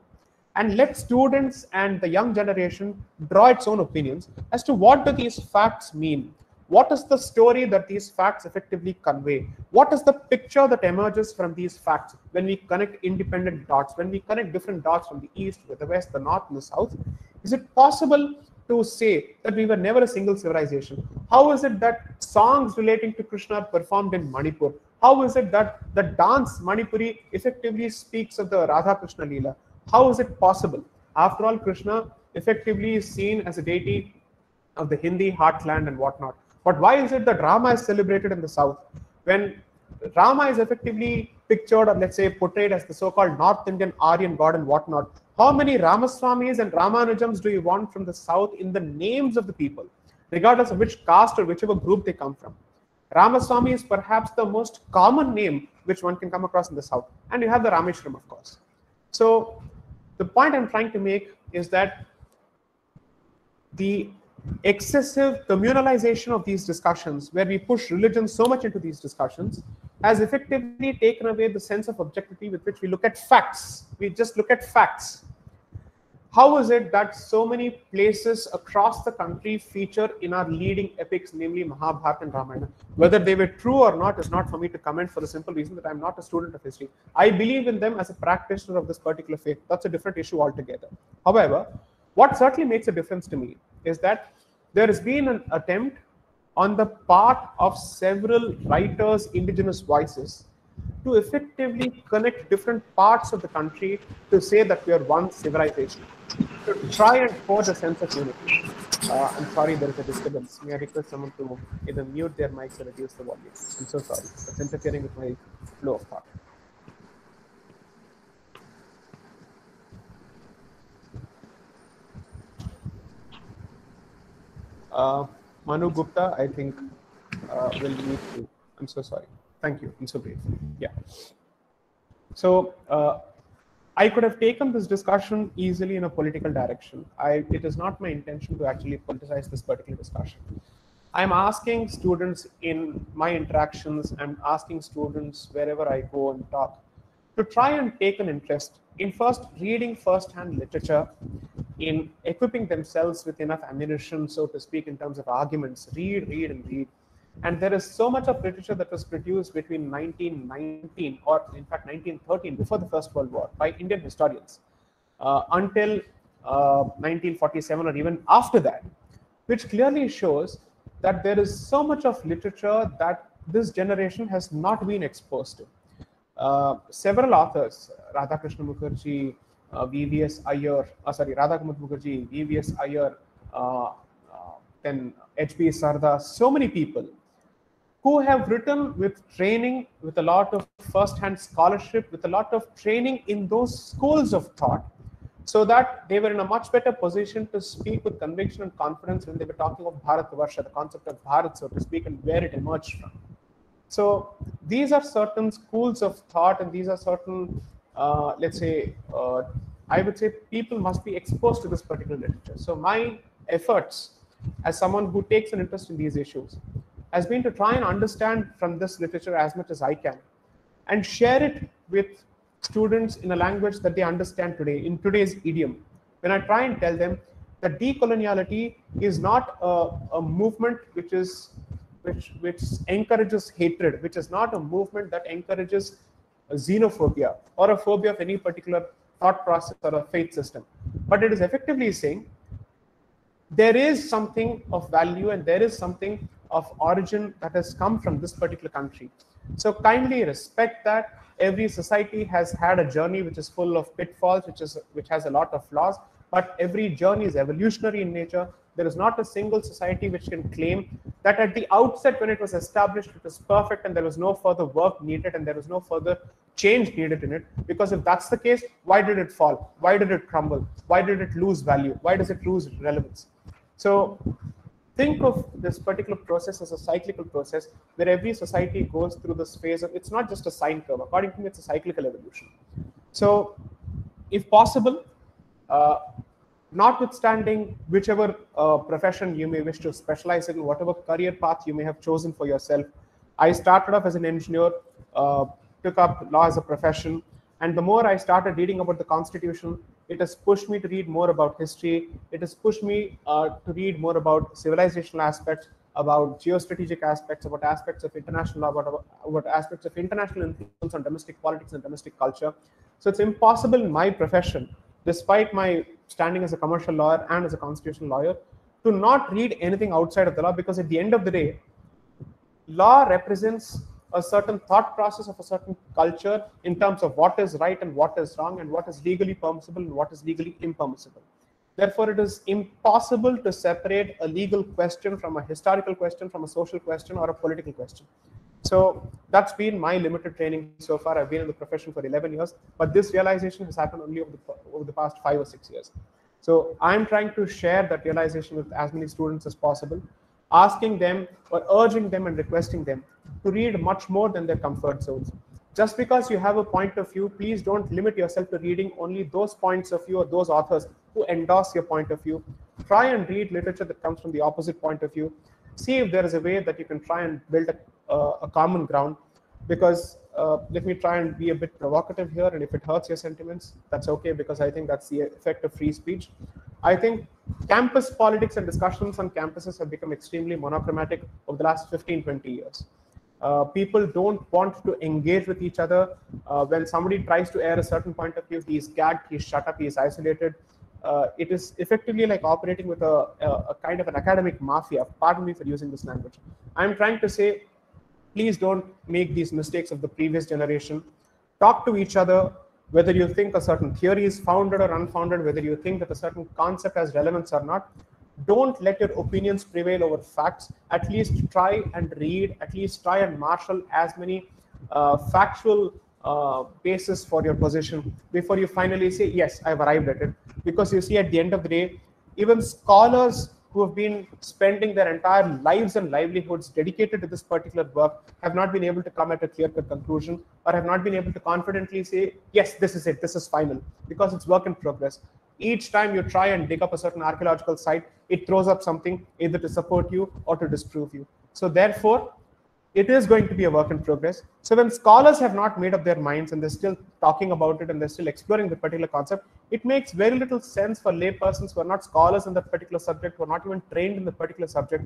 And let students and the young generation draw its own opinions as to what do these facts mean? What is the story that these facts effectively convey? What is the picture that emerges from these facts when we connect independent dots, when we connect different dots from the east, with the west, the north, and the south? Is it possible to say that we were never a single civilization? How is it that songs relating to Krishna are performed in Manipur? How is it that the dance Manipuri effectively speaks of the Radha Krishna Leela? How is it possible? After all, Krishna effectively is seen as a deity of the Hindi heartland and whatnot. But why is it that Rama is celebrated in the south? When Rama is effectively pictured, or let's say portrayed, as the so-called North Indian Aryan god and whatnot, how many Ramaswamis and Ramanujams do you want from the south in the names of the people, regardless of which caste or whichever group they come from? Ramaswamy is perhaps the most common name which one can come across in the south. And you have the Rameshwaram, of course. So the point I'm trying to make is that the excessive communalization of these discussions, where we push religion so much into these discussions, has effectively taken away the sense of objectivity with which we look at facts. We just look at facts. How is it that so many places across the country feature in our leading epics, namely Mahabharata and Ramayana? Whether they were true or not is not for me to comment, for the simple reason that I'm not a student of history. I believe in them as a practitioner of this particular faith. That's a different issue altogether. However, what certainly makes a difference to me is that there has been an attempt on the part of several writers, indigenous voices, to effectively connect different parts of the country to say that we are one civilization, to try and forge a sense of unity. I'm sorry, there is a disturbance. May I request someone to either mute their mics or reduce the volume? I'm so sorry. It's interfering with my flow of thought. Manu Gupta, I think, will need to. I'm so sorry. Thank you. I'm so grateful. Yeah. So I could have taken this discussion easily in a political direction. It is not my intention to actually politicize this particular discussion. I'm asking students in my interactions, I'm asking students wherever I go and talk, to try and take an interest in first reading first-hand literature, in equipping themselves with enough ammunition, so to speak, in terms of arguments. Read, read, and read. And there is so much of literature that was produced between 1919, or in fact 1913, before the First World War, by Indian historians, until 1947 or even after that, which clearly shows that there is so much of literature that this generation has not been exposed to. Several authors, Radhakrishna Mukherjee, VVS Iyer, Radhakumar Mukherjee, VVS Iyer, then H.B. Sarda, so many people who have written with training, with a lot of first-hand scholarship, with a lot of training in those schools of thought, so that they were in a much better position to speak with conviction and confidence when they were talking of Bharatavarsha, the concept of Bharat, so to speak, and where it emerged from. So these are certain schools of thought, and these are certain, let's say, I would say people must be exposed to this particular literature. So my efforts as someone who takes an interest in these issues has been to try and understand from this literature as much as I can and share it with students in a language that they understand today, in today's idiom. When I try and tell them that decoloniality is not a movement which encourages hatred, which is not a movement that encourages xenophobia or a phobia of any particular thought process or a faith system, but it is effectively saying there is something of value and there is something of origin that has come from this particular country. So kindly respect that. Every society has had a journey which is full of pitfalls, which has a lot of flaws, but every journey is evolutionary in nature. There is not a single society which can claim that at the outset when it was established, it was perfect and there was no further work needed and there was no further change needed in it. Because if that's the case, why did it fall? Why did it crumble? Why did it lose value? Why does it lose relevance? So think of this particular process as a cyclical process where every society goes through this phase of, it's not just a sine curve. According to me, it's a cyclical evolution. So if possible, notwithstanding whichever profession you may wish to specialize in, whatever career path you may have chosen for yourself. I started off as an engineer, took up law as a profession, and the more I started reading about the Constitution, it has pushed me to read more about history. It has pushed me to read more about civilizational aspects, about geostrategic aspects, about aspects of international law, about aspects of international influence on domestic politics and domestic culture. So it's impossible in my profession, despite my standing as a commercial lawyer and as a constitutional lawyer, to not read anything outside of the law, because at the end of the day, law represents a certain thought process of a certain culture in terms of what is right and what is wrong, and what is legally permissible and what is legally impermissible. Therefore, it is impossible to separate a legal question from a historical question, from a social question or a political question. So that's been my limited training so far. I've been in the profession for 11 years, but this realization has happened only over the past 5 or 6 years. So I'm trying to share that realization with as many students as possible, asking them or urging them and requesting them to read much more than their comfort zones. Just because you have a point of view, please don't limit yourself to reading only those points of view or those authors who endorse your point of view. Try and read literature that comes from the opposite point of view. See if there is a way that you can try and build a common ground. Because let me try and be a bit provocative here, and if it hurts your sentiments, that's okay, because I think that's the effect of free speech. I think campus politics and discussions on campuses have become extremely monochromatic over the last 15-20 years. People don't want to engage with each other. When somebody tries to air a certain point of view, he's gagged, he's shut up, he's isolated. It is effectively like operating with a kind of an academic mafia. Pardon me for using this language. I'm trying to say, please don't make these mistakes of the previous generation. Talk to each other, whether you think a certain theory is founded or unfounded, whether you think that a certain concept has relevance or not. Don't let your opinions prevail over facts. At least try and read, at least try and marshal as many factual basis for your position before you finally say, yes, I've arrived at it. Because you see, at the end of the day, even scholars who have been spending their entire lives and livelihoods dedicated to this particular work have not been able to come at a clear-cut conclusion, or have not been able to confidently say, yes, this is it, this is final, because it's work in progress. Each time you try and dig up a certain archaeological site, it throws up something either to support you or to disprove you. So therefore, it is going to be a work in progress. So when scholars have not made up their minds and they're still talking about it and they're still exploring the particular concept, it makes very little sense for laypersons who are not scholars in that particular subject, who are not even trained in the particular subject,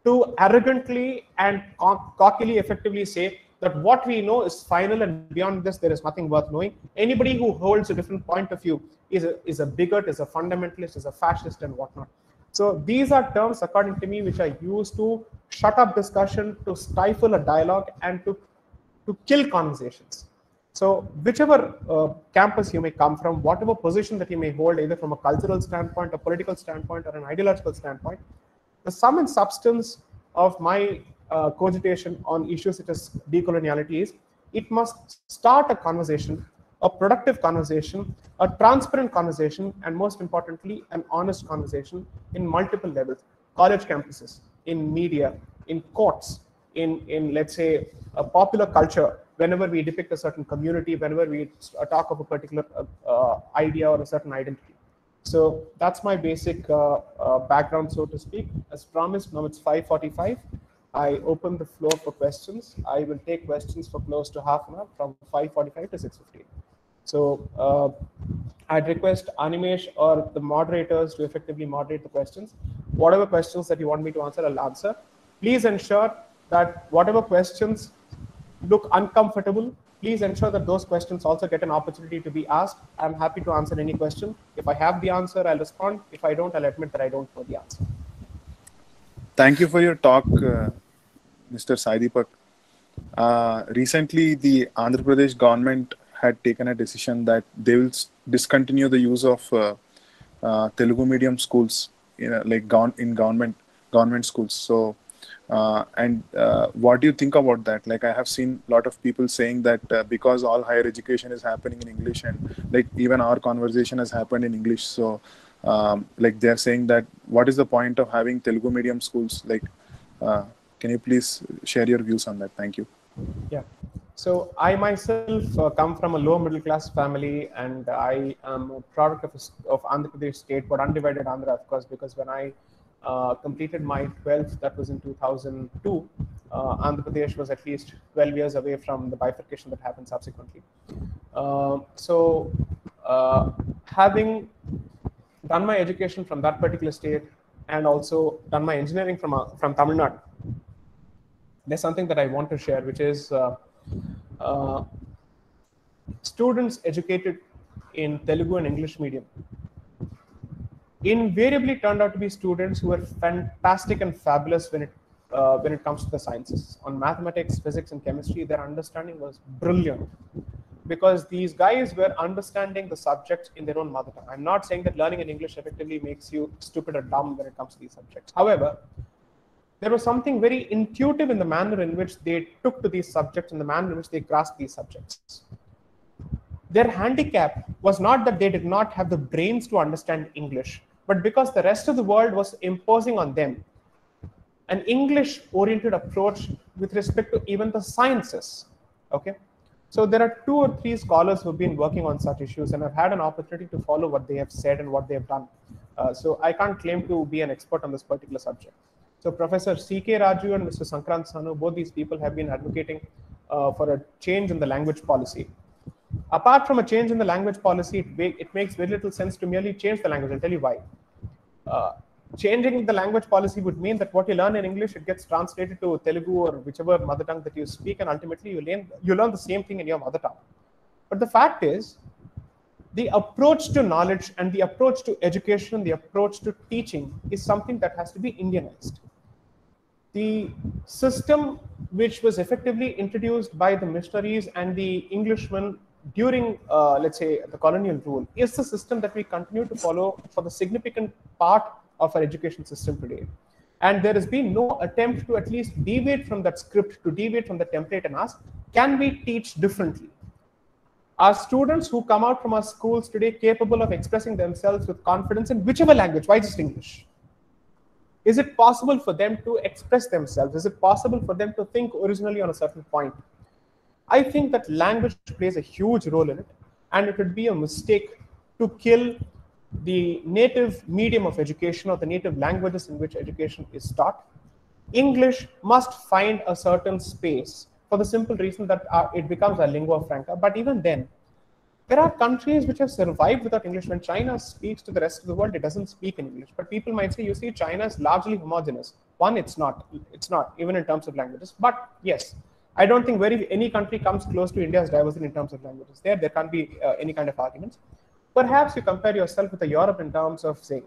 to arrogantly and cockily effectively say that what we know is final and beyond this there is nothing worth knowing. Anybody who holds a different point of view is a bigot, is a fundamentalist, is a fascist and whatnot. So these are terms, according to me, which are used to shut up discussion, to stifle a dialogue, and to kill conversations. So whichever campus you may come from, whatever position that you may hold, either from a cultural standpoint, a political standpoint, or an ideological standpoint, the sum and substance of my cogitation on issues such as decoloniality is, it must start a conversation, a productive conversation, a transparent conversation, and most importantly, an honest conversation in multiple levels. College campuses, in media, in courts, in let's say, a popular culture, whenever we depict a certain community, whenever we talk of a particular idea or a certain identity. So that's my basic background, so to speak. As promised, now it's 5:45. I open the floor for questions. I will take questions for close to half an hour, from 5:45 to 6:15. So I'd request Animesh or the moderators to effectively moderate the questions. Whatever questions that you want me to answer, I'll answer. Please ensure that whatever questions look uncomfortable, please ensure that those questions also get an opportunity to be asked. I'm happy to answer any question. If I have the answer, I'll respond. If I don't, I'll admit that I don't know the answer. Thank you for your talk, Mr. Sai Deepak. Recently, the Andhra Pradesh government had taken a decision that they will discontinue the use of Telugu medium schools, like in government schools. So, what do you think about that? Like, I have seen a lot of people saying that because all higher education is happening in English, and like even our conversation has happened in English, so like they're saying that what is the point of having Telugu medium schools? Like, can you please share your views on that? Thank you. Yeah. So I myself come from a low middle class family, and I am a product of Andhra Pradesh state, but undivided Andhra, of course, because when I completed my 12th, that was in 2002, Andhra Pradesh was at least 12 years away from the bifurcation that happened subsequently. So having done my education from that particular state, and also done my engineering from Tamil Nadu, there's something that I want to share, which is students educated in Telugu and English medium invariably turned out to be students who were fantastic and fabulous when it comes to the sciences. On mathematics, physics, and chemistry, their understanding was brilliant because these guys were understanding the subjects in their own mother tongue. I'm not saying that learning in English effectively makes you stupid or dumb when it comes to these subjects. However, there was something very intuitive in the manner in which they took to these subjects and the manner in which they grasped these subjects. Their handicap was not that they did not have the brains to understand English, but because the rest of the world was imposing on them an English-oriented approach with respect to even the sciences. Okay, so there are 2 or 3 scholars who've been working on such issues, and I've had an opportunity to follow what they have said and what they have done. So I can't claim to be an expert on this particular subject. So Professor C.K. Raju and Mr. Sankrant Sanu, both these people have been advocating for a change in the language policy. Apart from a change in the language policy, it makes very little sense to merely change the language. I'll tell you why. Changing the language policy would mean that what you learn in English, it gets translated to Telugu or whichever mother tongue that you speak, and ultimately you learn the same thing in your mother tongue. But the fact is, the approach to knowledge and the approach to education, the approach to teaching is something that has to be Indianized. The system which was effectively introduced by the missionaries and the Englishmen during, let's say, the colonial rule is the system that we continue to follow for the significant part of our education system today. And there has been no attempt to at least deviate from that script, to deviate from the template and ask, can we teach differently? Are students who come out from our schools today capable of expressing themselves with confidence in whichever language? Why just English? Is it possible for them to express themselves? Is it possible for them to think originally on a certain point? I think that language plays a huge role in it, and it would be a mistake to kill the native medium of education or the native languages in which education is taught. English must find a certain space for the simple reason that it becomes a lingua franca. But even then, there are countries which have survived without English. When China speaks to the rest of the world, it doesn't speak in English. But people might say, you see, China is largely homogeneous. One, it's not. It's not, even in terms of languages. But yes, I don't think any country comes close to India's diversity in terms of languages. There can't be any kind of arguments. Perhaps you compare yourself with Europe in terms of saying,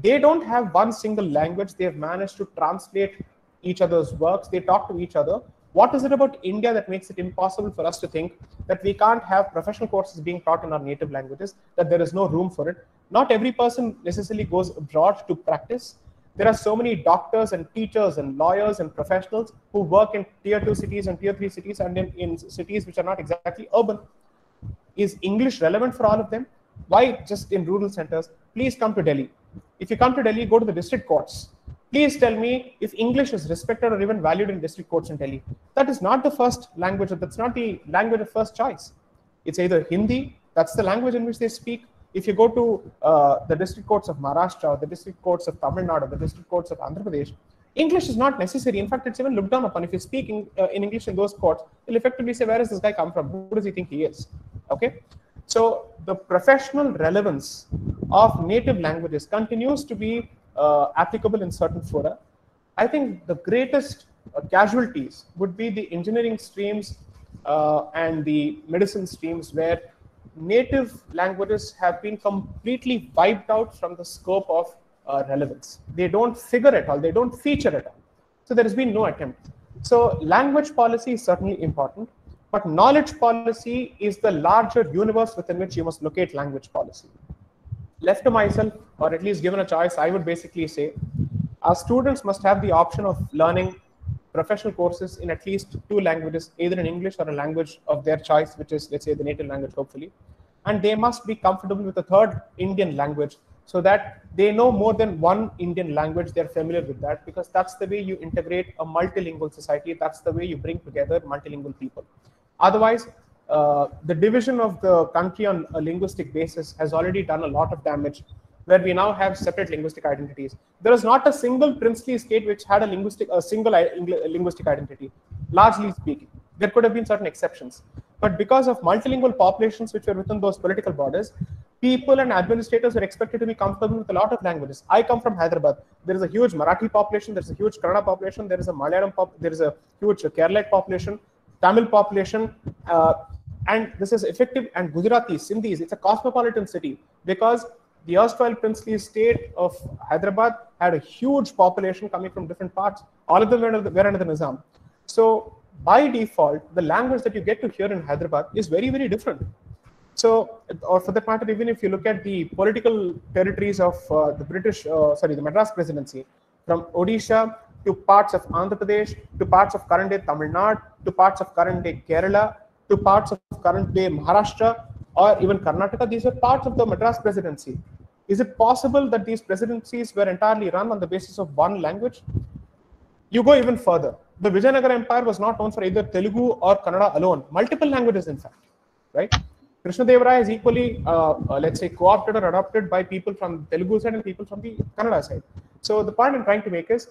they don't have one single language. They have managed to translate each other's works. They talk to each other. What is it about India that makes it impossible for us to think that we can't have professional courses being taught in our native languages, that there is no room for it? Not every person necessarily goes abroad to practice. There are so many doctors and teachers and lawyers and professionals who work in tier 2 cities and tier 3 cities and in cities which are not exactly urban. Is English relevant for all of them? Why just in rural centers? Please come to Delhi. If you come to Delhi, go to the district courts. Please tell me if English is respected or even valued in district courts in Delhi. That is not the first language, that's not the language of first choice. It's either Hindi, that's the language in which they speak. If you go to the district courts of Maharashtra, or the district courts of Tamil Nadu, or the district courts of Andhra Pradesh, English is not necessary. In fact, it's even looked down upon. If you speak in English in those courts, they'll effectively say, where does this guy come from? Who does he think he is? Okay. So the professional relevance of native languages continues to be applicable in certain fora. I think the greatest casualties would be the engineering streams and the medicine streams, where native languages have been completely wiped out from the scope of relevance. They don't figure at all. They don't feature at all. So there has been no attempt. So language policy is certainly important, but knowledge policy is the larger universe within which you must locate language policy. Left to myself, or at least given a choice, I would basically say our students must have the option of learning professional courses in at least 2 languages, either in English or a language of their choice, which is, let's say, the native language, hopefully. And they must be comfortable with a 3rd Indian language, so that they know more than one Indian language. They're familiar with that, because that's the way you integrate a multilingual society. That's the way you bring together multilingual people. Otherwise, the division of the country on a linguistic basis has already done a lot of damage, where we now have separate linguistic identities. There is not a single princely state which had a single linguistic identity, largely speaking. There could have been certain exceptions. But because of multilingual populations which were within those political borders, people and administrators were expected to be comfortable with a lot of languages. I come from Hyderabad. There is a huge Marathi population. There is a huge Kannada population. There is a Malayalam there is a huge Kerala population, Tamil population, and this is effective. And Gujarati, Sindhis. It's a cosmopolitan city because the erstwhile princely state of Hyderabad had a huge population coming from different parts. All of them were under the Nizam. So by default, the language that you get to hear in Hyderabad is very, very different. So, or for that matter, even if you look at the political territories of the Madras presidency, from Odisha to parts of Andhra Pradesh, to parts of current day Tamil Nadu, to parts of current day Kerala, to parts of current day Maharashtra, or even Karnataka, these are parts of the Madras presidency. Is it possible that these presidencies were entirely run on the basis of one language? You go even further. The Vijayanagara Empire was not known for either Telugu or Kannada alone, multiple languages in fact, right? Krishnadevaraya is equally, let's say, co-opted or adopted by people from the Telugu side and people from the Kannada side. So the point I'm trying to make is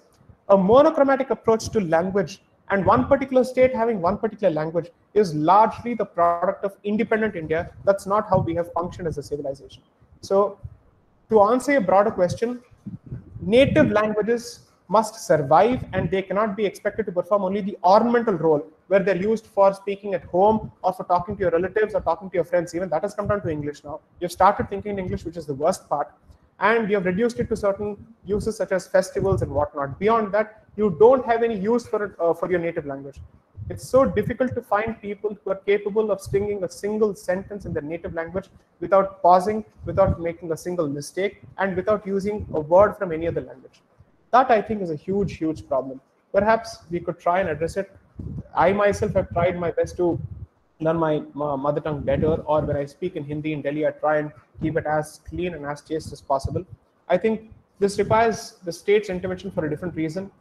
a monochromatic approach to language and one particular state having one particular language is largely the product of independent India. That's not how we have functioned as a civilization. So to answer a broader question, native languages must survive and they cannot be expected to perform only the ornamental role where they're used for speaking at home or for talking to your relatives or talking to your friends. Even that has come down to English now. You've started thinking in English, which is the worst part, and you have reduced it to certain uses such as festivals and whatnot. Beyond that, you don't have any use for it for your native language. It's so difficult to find people who are capable of stringing a single sentence in their native language without pausing, without making a single mistake, and without using a word from any other language. That I think is a huge, huge problem. Perhaps we could try and address it. I myself have tried my best to learn my mother tongue better, or when I speak in Hindi in Delhi, I try and keep it as clean and as chaste as possible. I think this requires the state's intervention for a different reason,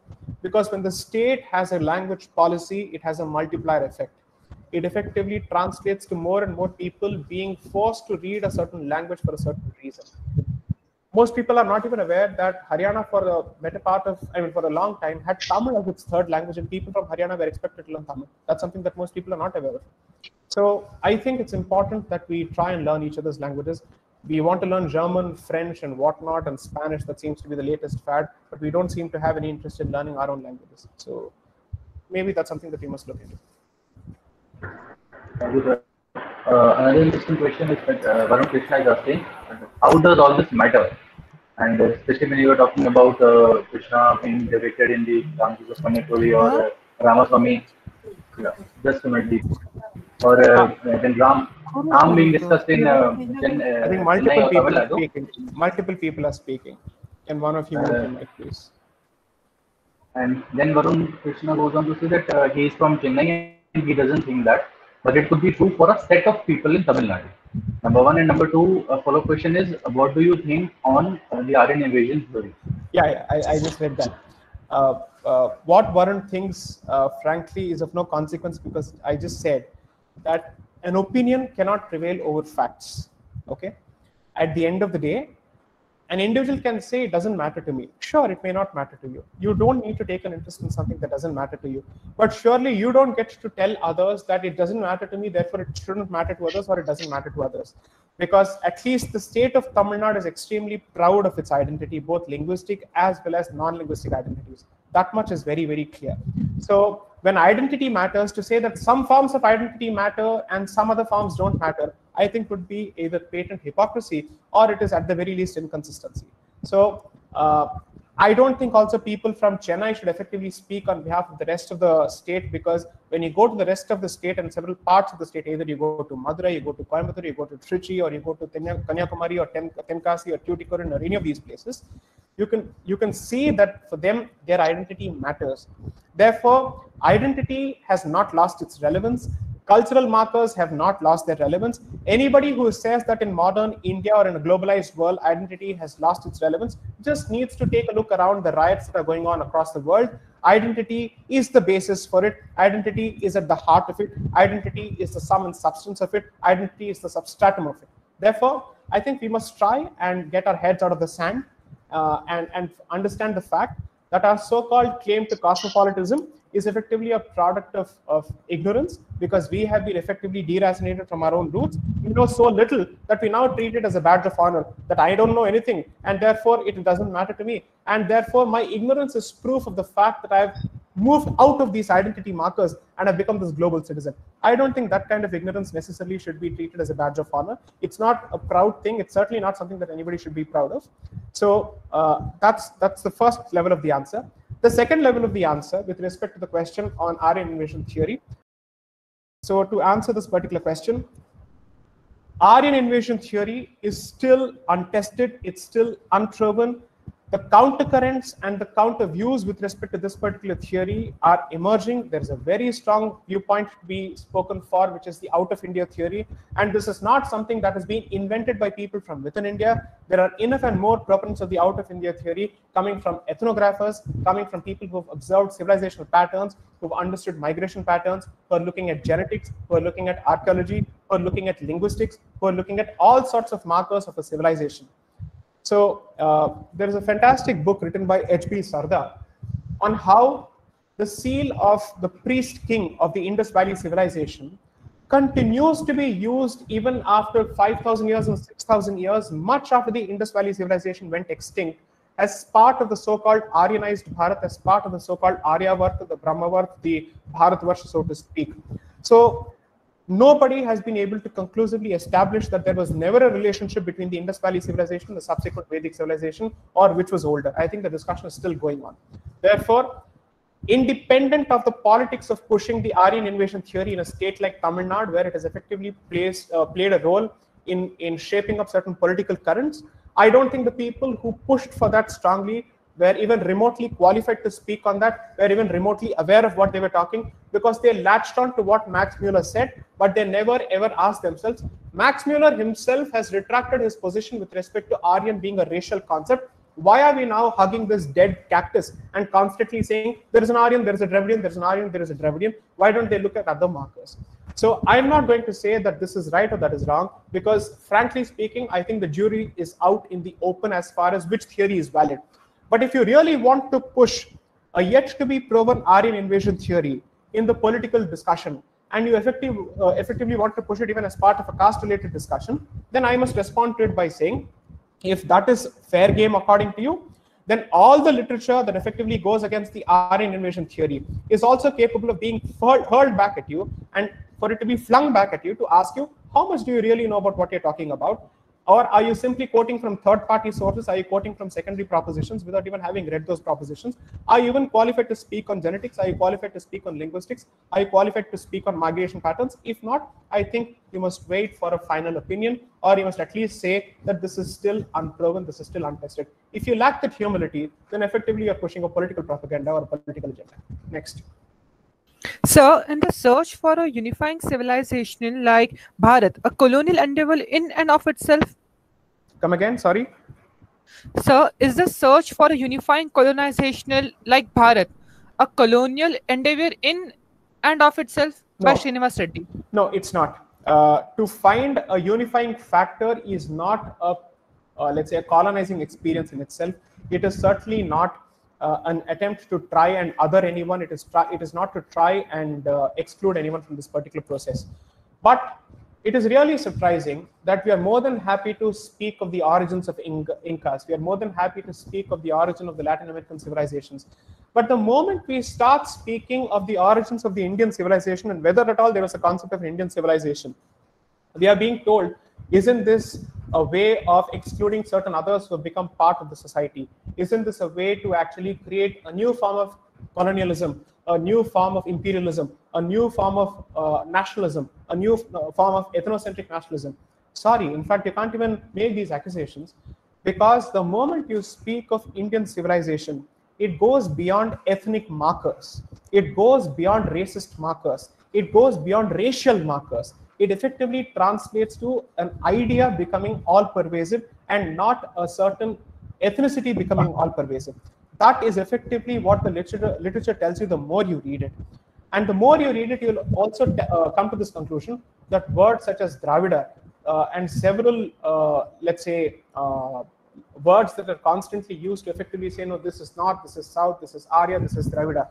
because when the state has a language policy, it has a multiplier effect. It effectively translates to more and more people being forced to read a certain language for a certain reason. Most people are not even aware that Haryana for the better part of, for a long time had Tamil as its third language, and people from Haryana were expected to learn Tamil. That's something that most people are not aware of. So I think it's important that we try and learn each other's languages. We want to learn German, French, and whatnot, and Spanish. That seems to be the latest fad, but we don't seem to have any interest in learning our own languages. So maybe that's something that we must look into. Thank you, sir. Another interesting question is that Varun Krishna is asking, how does all this matter? And especially when you were talking about Krishna being depicted in the branches of Kanyapuri or Ramaswamy, just a minute, or then Ram being discussed in I think multiple people are speaking. Can one of you mute your mic, please? And then Varun Krishna goes on to say that he is from Chennai and he doesn't think that, but it could be true for a set of people in Tamil Nadu. Number one, and number two, a follow-up question is, what do you think on the Aryan invasion theory? Yeah, I just read that. What Varun thinks, frankly, is of no consequence, because I just said that an opinion cannot prevail over facts. Okay, at the end of the day, an individual can say it doesn't matter to me. Sure, it may not matter to you. You don't need to take an interest in something that doesn't matter to you. But surely you don't get to tell others that it doesn't matter to me, therefore it shouldn't matter to others, or it doesn't matter to others. Because at least the state of Tamil Nadu is extremely proud of its identity, both linguistic as well as non-linguistic identities. That much is very, very clear. So when identity matters, to say that some forms of identity matter and some other forms don't matter, I think would be either patent hypocrisy or it is at the very least inconsistency. So I don't think also people from Chennai should effectively speak on behalf of the rest of the state, because when you go to the rest of the state and several parts of the state, either you go to Madurai, you go to Coimbatore, you go to Trichy, or you go to Kanyakumari or Tenkasi or Tuticorin or any of these places, you can see that for them, their identity matters. Therefore, identity has not lost its relevance. Cultural markers have not lost their relevance. Anybody who says that in modern India or in a globalized world, identity has lost its relevance just needs to take a look around the riots that are going on across the world. Identity is the basis for it. Identity is at the heart of it. Identity is the sum and substance of it. Identity is the substratum of it. Therefore, I think we must try and get our heads out of the sand and understand the fact that our so-called claim to cosmopolitanism is effectively a product of ignorance, because we have been effectively deracinated from our own roots. We know so little that we now treat it as a badge of honor, that I don't know anything and therefore it doesn't matter to me. And therefore my ignorance is proof of the fact that I've moved out of these identity markers and have become this global citizen. I don't think that kind of ignorance necessarily should be treated as a badge of honor. It's not a proud thing. It's certainly not something that anybody should be proud of. So that's the first level of the answer. The second level of the answer with respect to the question on Aryan invasion theory. So to answer this particular question, Aryan invasion theory is still untested. It's still unproven. The countercurrents and the counter views with respect to this particular theory are emerging. There is a very strong viewpoint to be spoken for, which is the out of India theory. And this is not something that has been invented by people from within India. There are enough and more proponents of the out of India theory coming from ethnographers, coming from people who have observed civilizational patterns, who have understood migration patterns, who are looking at genetics, who are looking at archaeology, who are looking at linguistics, who are looking at all sorts of markers of a civilization. So there is a fantastic book written by H.B. Sarda on how the seal of the priest king of the Indus Valley civilization continues to be used even after 5,000 years and 6,000 years, much after the Indus Valley civilization went extinct, as part of the so-called Aryanized Bharat, as part of the so-called Aryavarta, the Brahmavarta, the Bharatvarsha, so to speak. So nobody has been able to conclusively establish that there was never a relationship between the Indus Valley civilization and the subsequent Vedic civilization, or which was older. I think the discussion is still going on. Therefore, independent of the politics of pushing the Aryan invasion theory in a state like Tamil Nadu, where it has effectively played a role in shaping up certain political currents, I don't think the people who pushed for that strongly were even remotely qualified to speak on that, were even remotely aware of what they were talking, because they latched on to what Max Muller said, but they never ever asked themselves. Max Muller himself has retracted his position with respect to Aryan being a racial concept. Why are we now hugging this dead cactus and constantly saying there is an Aryan, there is a Dravidian, there is an Aryan, there is a Dravidian? Why don't they look at other markers? So I'm not going to say that this is right or that is wrong, because frankly speaking, I think the jury is out in the open as far as which theory is valid. But if you really want to push a yet to be proven Aryan invasion theory in the political discussion, and you effectively want to push it even as part of a caste-related discussion, then I must respond to it by saying, if that is fair game according to you, then all the literature that effectively goes against the Aryan invasion theory is also capable of being hurled back at you, and for it to be flung back at you to ask you, how much do you really know about what you're talking about? Or are you simply quoting from third-party sources? Are you quoting from secondary propositions without even having read those propositions? Are you even qualified to speak on genetics? Are you qualified to speak on linguistics? Are you qualified to speak on migration patterns? If not, I think you must wait for a final opinion, or you must at least say that this is still unproven, this is still untested. If you lack that humility, then effectively you're pushing a political propaganda or a political agenda. Next. So, in the search for a unifying civilization like Bharat, a colonial endeavor in and of itself? Come again, sorry? So, is the search for a unifying colonizational like Bharat a colonial endeavor in and of itself? No. By Srinivas Reddy? No, it's not. To find a unifying factor is not a, let's say, a colonizing experience in itself. It is certainly not an attempt to try and other anyone. It is not to try and exclude anyone from this particular process. But it is really surprising that we are more than happy to speak of the origins of Incas. We are more than happy to speak of the origin of the Latin American civilizations. But the moment we start speaking of the origins of the Indian civilization and whether at all there was a concept of Indian civilization, we are being told, isn't this a way of excluding certain others who have become part of the society? Isn't this a way to actually create a new form of colonialism, a new form of imperialism, a new form of nationalism, a new form of ethnocentric nationalism? Sorry, in fact, you can't even make these accusations, because the moment you speak of Indian civilization, it goes beyond ethnic markers. It goes beyond racist markers. It goes beyond racial markers. It effectively translates to an idea becoming all-pervasive and not a certain ethnicity becoming all-pervasive. That is effectively what the literature tells you the more you read it. And the more you read it, you'll also come to this conclusion that words such as Dravida and several, let's say, words that are constantly used to effectively say, no, this is North, this is South, this is Arya, this is Dravida.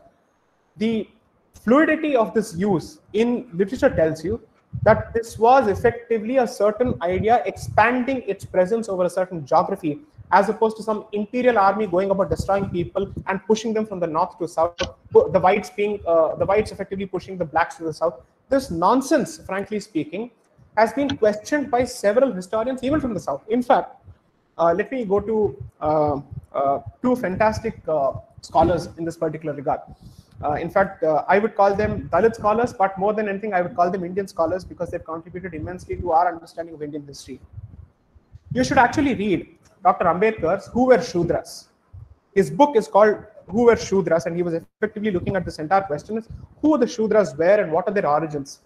the fluidity of this use in literature tells you that this was effectively a certain idea expanding its presence over a certain geography, as opposed to some imperial army going about destroying people and pushing them from the north to south, the whites effectively pushing the blacks to the south. This nonsense, frankly speaking, has been questioned by several historians, even from the south. In fact, let me go to two fantastic scholars in this particular regard. In fact, I would call them Dalit scholars, but more than anything, I would call them Indian scholars because they've contributed immensely to our understanding of Indian history. You should actually read Dr. Ambedkar's Who Were Shudras. His book is called Who Were Shudras, and he was effectively looking at this entire question is who the Shudras were and what are their origins.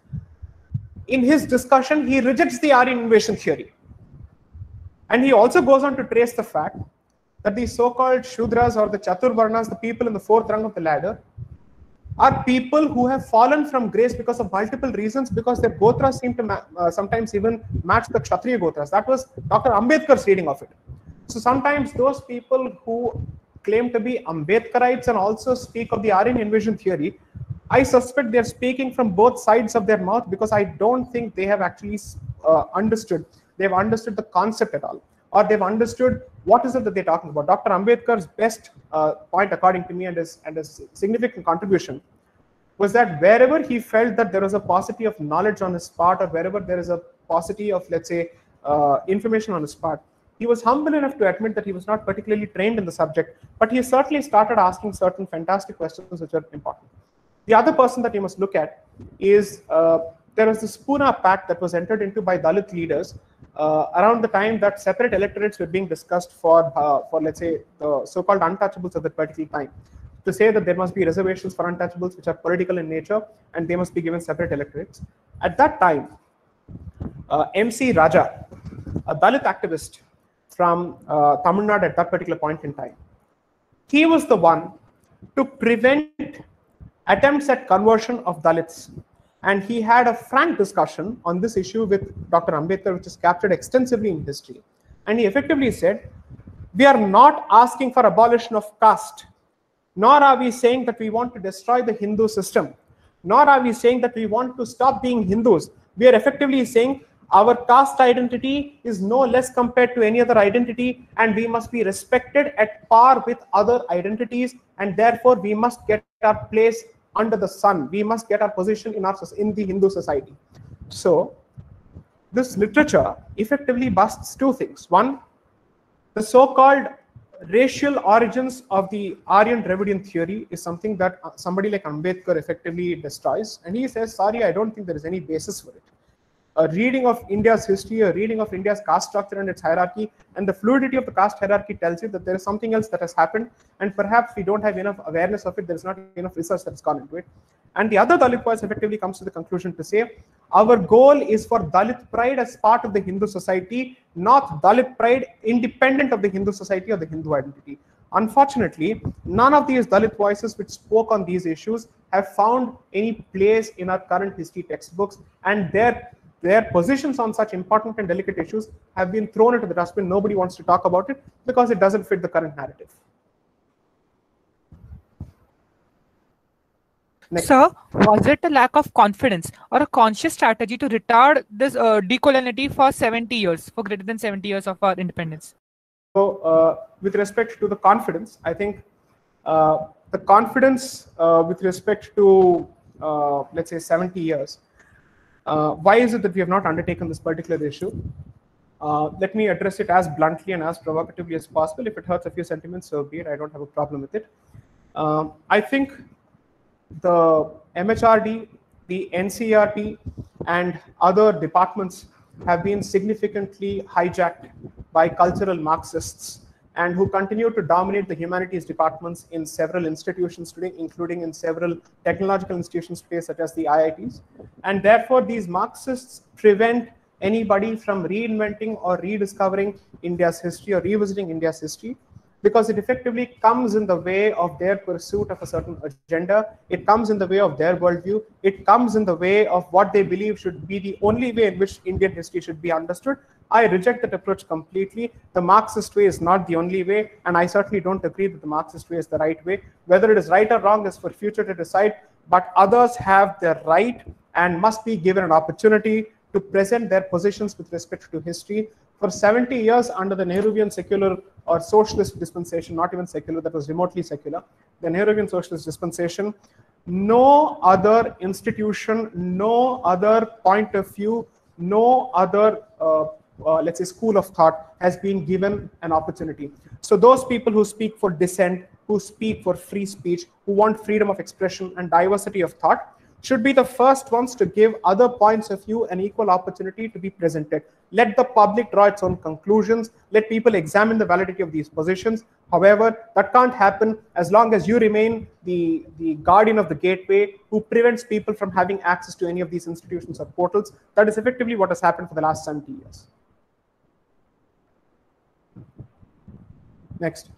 In his discussion, he rejects the Aryan invasion theory. And he also goes on to trace the fact that the so-called Shudras or the Chaturvarnas, the people in the fourth rung of the ladder, are people who have fallen from grace because of multiple reasons, because their gotras seem to sometimes even match the Kshatriya gotras. That was Dr. Ambedkar's reading of it. So sometimes those people who claim to be Ambedkarites and also speak of the Aryan invasion theory, I suspect they're speaking from both sides of their mouth, because I don't think they have actually understood the concept at all, or they've understood what is it that they're talking about. Dr. Ambedkar's best point, according to me, and his significant contribution was that wherever he felt that there was a paucity of knowledge on his part, or wherever there is a paucity of, let's say, information on his part, he was humble enough to admit that he was not particularly trained in the subject, but he certainly started asking certain fantastic questions which are important. The other person that you must look at is there was this Pune Pact that was entered into by Dalit leaders around the time that separate electorates were being discussed for let's say, the so-called untouchables at that particular time, to say that there must be reservations for untouchables which are political in nature and they must be given separate electorates. At that time, MC Raja, a Dalit activist from Tamil Nadu at that particular point in time, he was the one to prevent attempts at conversion of Dalits. And he had a frank discussion on this issue with Dr. Ambedkar, which is captured extensively in history. And he effectively said, we are not asking for abolition of caste, nor are we saying that we want to destroy the Hindu system, nor are we saying that we want to stop being Hindus. We are effectively saying our caste identity is no less compared to any other identity, and we must be respected at par with other identities, and therefore we must get our place under the sun. We must get our position in the Hindu society. So this literature effectively busts two things. One, the so-called racial origins of the Aryan Dravidian theory is something that somebody like Ambedkar effectively destroys. And he says, sorry, I don't think there is any basis for it. A reading of India's history, a reading of India's caste structure and its hierarchy, and the fluidity of the caste hierarchy tells you that there is something else that has happened, and perhaps we don't have enough awareness of it. There is not enough research that's gone into it. And the other Dalit voice effectively comes to the conclusion to say, our goal is for Dalit pride as part of the Hindu society, not Dalit pride independent of the Hindu society or the Hindu identity. Unfortunately, none of these Dalit voices which spoke on these issues have found any place in our current history textbooks, and their positions on such important and delicate issues have been thrown into the dustbin. Nobody wants to talk about it because it doesn't fit the current narrative. Next. Sir, was it a lack of confidence or a conscious strategy to retard this decoloniality for 70 years, for greater than 70 years of our independence? So, with respect to the confidence, I think the confidence with respect to, let's say, 70 years, why is it that we have not undertaken this particular issue? Let me address it as bluntly and as provocatively as possible. If it hurts a few sentiments, so be it. I don't have a problem with it. I think the MHRD, the NCERT, and other departments have been significantly hijacked by cultural Marxists, and who continue to dominate the humanities departments in several institutions today, including in several technological institutions today, such as the IITs. And therefore, these Marxists prevent anybody from reinventing or rediscovering India's history or revisiting India's history. because it effectively comes in the way of their pursuit of a certain agenda. It comes in the way of their worldview. It comes in the way of what they believe should be the only way in which Indian history should be understood. I reject that approach completely. The Marxist way is not the only way, and I certainly don't agree that the Marxist way is the right way. Whether it is right or wrong is for future to decide, but others have their right and must be given an opportunity to present their positions with respect to history. For 70 years under the Nehruvian secular or socialist dispensation, not even secular, that was remotely secular, the Nehruvian socialist dispensation, no other institution, no other point of view, no other let's say school of thought has been given an opportunity. So those people who speak for dissent, who speak for free speech, who want freedom of expression and diversity of thought, should be the first ones to give other points of view an equal opportunity to be presented. Let the public draw its own conclusions. Let people examine the validity of these positions. However, that can't happen as long as you remain the guardian of the gateway who prevents people from having access to any of these institutions or portals. That is effectively what has happened for the last 70 years. Next.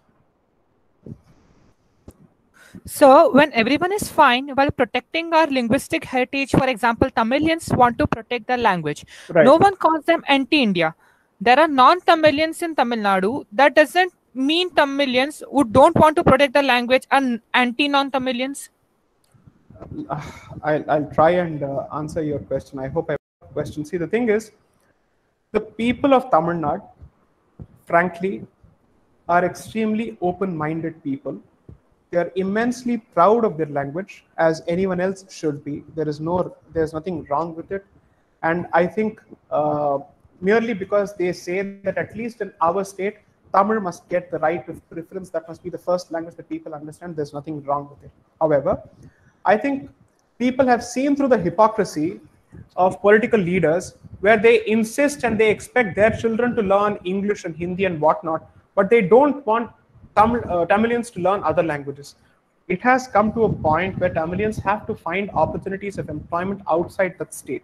So when everyone is fine while protecting our linguistic heritage, for example, Tamilians want to protect their language. Right. No one calls them anti-India. There are non-Tamilians in Tamil Nadu. That doesn't mean Tamilians who don't want to protect the language are anti-non-Tamilians. I'll try and answer your question. I hope I have a question. See, the thing is, the people of Tamil Nadu, frankly, are extremely open-minded people. They are immensely proud of their language, as anyone else should be. There's nothing wrong with it. And I think merely because they say that at least in our state, Tamil must get the right of preference, that must be the first language that people understand, there's nothing wrong with it. However, I think people have seen through the hypocrisy of political leaders where they insist and they expect their children to learn English and Hindi and whatnot, but they don't want Tamilians to learn other languages. It has come to a point where Tamilians have to find opportunities of employment outside that state.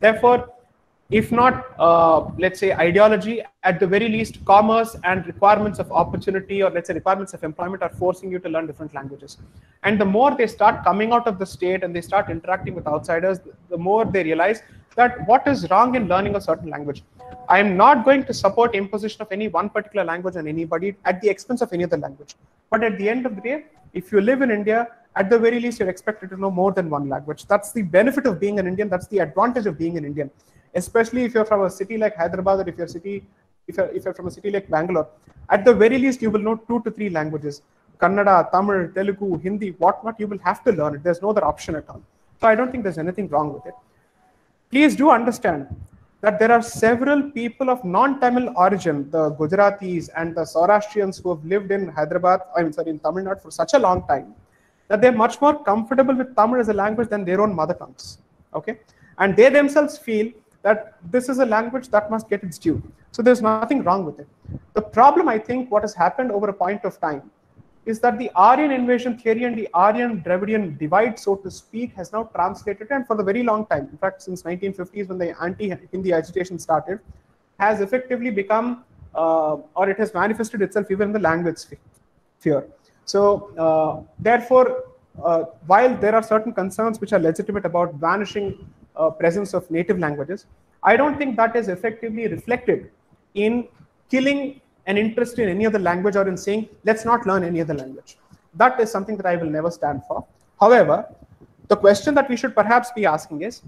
Therefore, if not, let's say, ideology, at the very least, commerce and requirements of opportunity, or let's say requirements of employment, are forcing you to learn different languages. And the more they start coming out of the state and they start interacting with outsiders, the more they realize that what is wrong in learning a certain language. I am not going to support imposition of any one particular language on anybody at the expense of any other language. But at the end of the day, if you live in India, at the very least, you're expected to know more than one language. That's the benefit of being an Indian. That's the advantage of being an Indian. Especially if you're from a city like Hyderabad, or if you're from a city like Bangalore, at the very least, you will know 2 to 3 languages. Kannada, Tamil, Telugu, Hindi, whatnot, you will have to learn it. There's no other option at all. So I don't think there's anything wrong with it. Please do understand that there are several people of non-Tamil origin, the Gujaratis and the Saurashtrians who have lived in in Tamil Nadu for such a long time, that they're much more comfortable with Tamil as a language than their own mother tongues. Okay? And they themselves feel that this is a language that must get its due. So there's nothing wrong with it. The problem, I think, what has happened over a point of time is that the Aryan invasion theory and the Aryan-Dravidian divide, so to speak, has now translated, and for the very long time, in fact, since 1950s when the anti-Hindi agitation started, has effectively become, or it has manifested itself even in the language sphere. So, therefore, while there are certain concerns which are legitimate about vanishing presence of native languages, I don't think that is effectively reflected in killing an interest in any other language or in saying, let's not learn any other language. That is something that I will never stand for. However, the question that we should perhaps be asking is,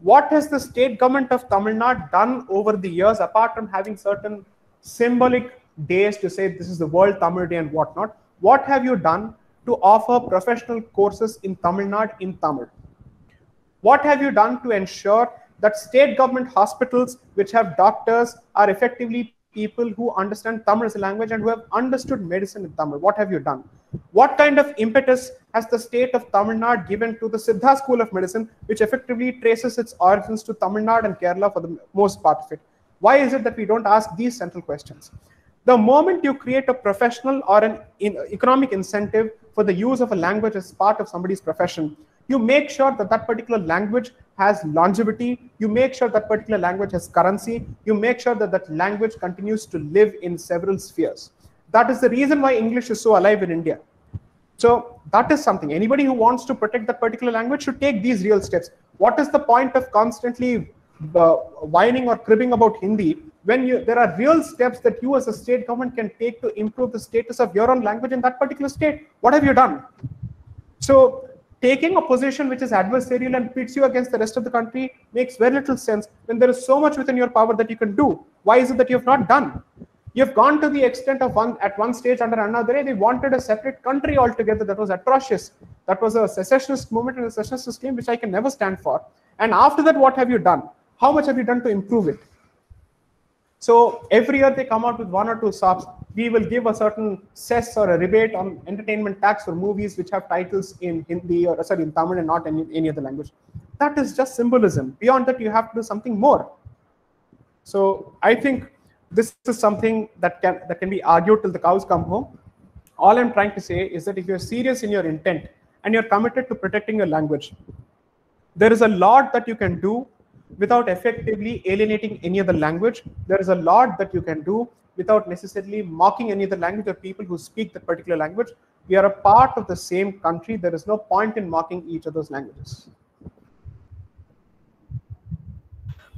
what has the state government of Tamil Nadu done over the years, apart from having certain symbolic days to say this is the World Tamil Day and whatnot? What have you done to offer professional courses in Tamil Nadu in Tamil? What have you done to ensure that state government hospitals which have doctors are effectively people who understand Tamil as a language and who have understood medicine in Tamil? What have you done? What kind of impetus has the state of Tamil Nadu given to the Siddha School of Medicine, which effectively traces its origins to Tamil Nadu and Kerala for the most part of it? Why is it that we don't ask these central questions? The moment you create a professional or an economic incentive for the use of a language as part of somebody's profession, you make sure that that particular language has longevity, you make sure that particular language has currency, you make sure that that language continues to live in several spheres. That is the reason why English is so alive in India. So that is something. Anybody who wants to protect that particular language should take these real steps. What is the point of constantly whining or cribbing about Hindi when there are real steps that you as a state government can take to improve the status of your own language in that particular state? What have you done? So taking a position which is adversarial and pits you against the rest of the country makes very little sense when there is so much within your power that you can do. Why is it that you have not done? You've gone to the extent of at one stage under another, they wanted a separate country altogether. That was atrocious. That was a secessionist movement and a secessionist claim which I can never stand for. And after that, what have you done? How much have you done to improve it? So every year they come out with 1 or 2 SOPs. We will give a certain cess or a rebate on entertainment tax for movies which have titles in Hindi or in Tamil and not any other language. That is just symbolism. Beyond that, you have to do something more. So I think this is something that can be argued till the cows come home. All I'm trying to say is that if you're serious in your intent and you're committed to protecting your language, there is a lot that you can do without effectively alienating any other language. There is a lot that you can do without necessarily mocking any other language or people who speak that particular language. We are a part of the same country. There is no point in mocking each other's languages.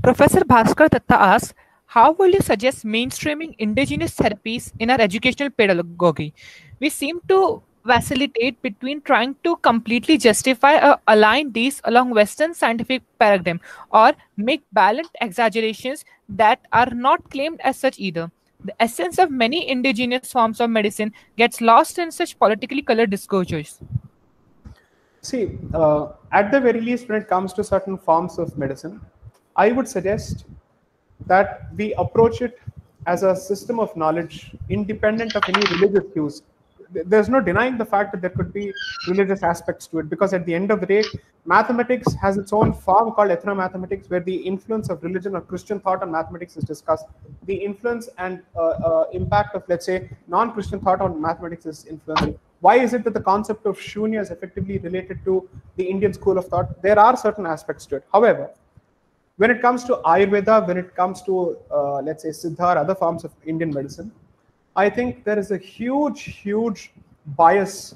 Professor Bhaskar Datta asks, how will you suggest mainstreaming indigenous therapies in our educational pedagogy? We seem to vacillate between trying to completely justify or align these along Western scientific paradigm or make balanced exaggerations that are not claimed as such either. The essence of many indigenous forms of medicine gets lost in such politically colored discourses. See, at the very least, when it comes to certain forms of medicine, I would suggest that we approach it as a system of knowledge independent of any religious views. There's no denying the fact that there could be religious aspects to it, because at the end of the day, mathematics has its own form called ethnomathematics, where the influence of religion or Christian thought on mathematics is discussed. The influence and impact of, let's say, non-Christian thought on mathematics is influenced. Why is it that the concept of shunya is effectively related to the Indian school of thought? There are certain aspects to it. However, when it comes to Ayurveda, when it comes to, let's say, Siddha or other forms of Indian medicine, I think there is a huge bias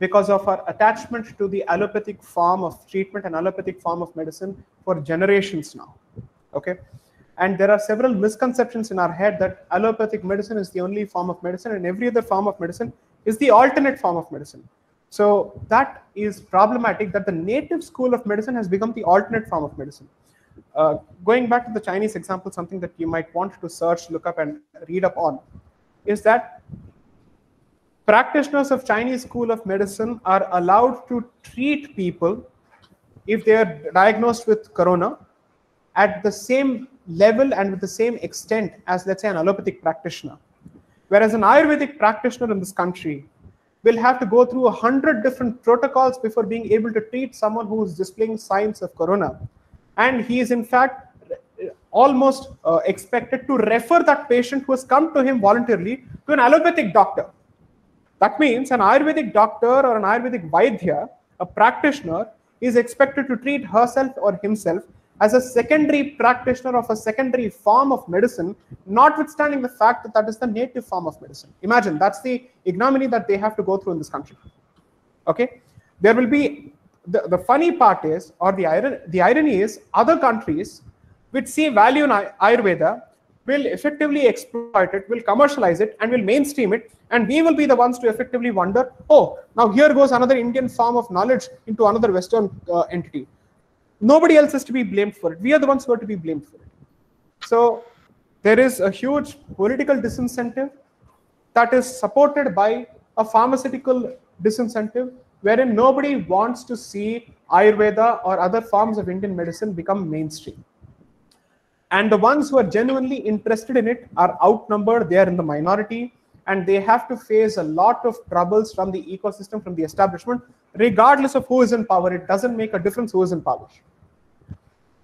because of our attachment to the allopathic form of treatment and allopathic form of medicine for generations now. Okay? And there are several misconceptions in our head that allopathic medicine is the only form of medicine and every other form of medicine is the alternate form of medicine. So that is problematic, that the native school of medicine has become the alternate form of medicine. Going back to the Chinese example, something that you might want to search, look up and read up on is that practitioners of Chinese school of medicine are allowed to treat people if they are diagnosed with corona at the same level and with the same extent as, let's say, an allopathic practitioner. Whereas an Ayurvedic practitioner in this country will have to go through 100 different protocols before being able to treat someone who is displaying signs of corona. And he is in fact almost expected to refer that patient who has come to him voluntarily to an allopathic doctor. That means an Ayurvedic doctor or an Ayurvedic Vaidya, a practitioner, is expected to treat herself or himself as a secondary practitioner of a secondary form of medicine, notwithstanding the fact that that is the native form of medicine. Imagine, that's the ignominy that they have to go through in this country. Okay? There will be, the funny part is, or the irony is, other countries which see value in Ayurveda will effectively exploit it, will commercialize it, and will mainstream it, and we will be the ones to effectively wonder, oh, now here goes another Indian form of knowledge into another Western entity. Nobody else is to be blamed for it. We are the ones who are to be blamed for it. So there is a huge political disincentive that is supported by a pharmaceutical disincentive, wherein nobody wants to see Ayurveda or other forms of Indian medicine become mainstream. And the ones who are genuinely interested in it are outnumbered, they are in the minority, and they have to face a lot of troubles from the ecosystem, from the establishment, regardless of who is in power. It doesn't make a difference who is in power.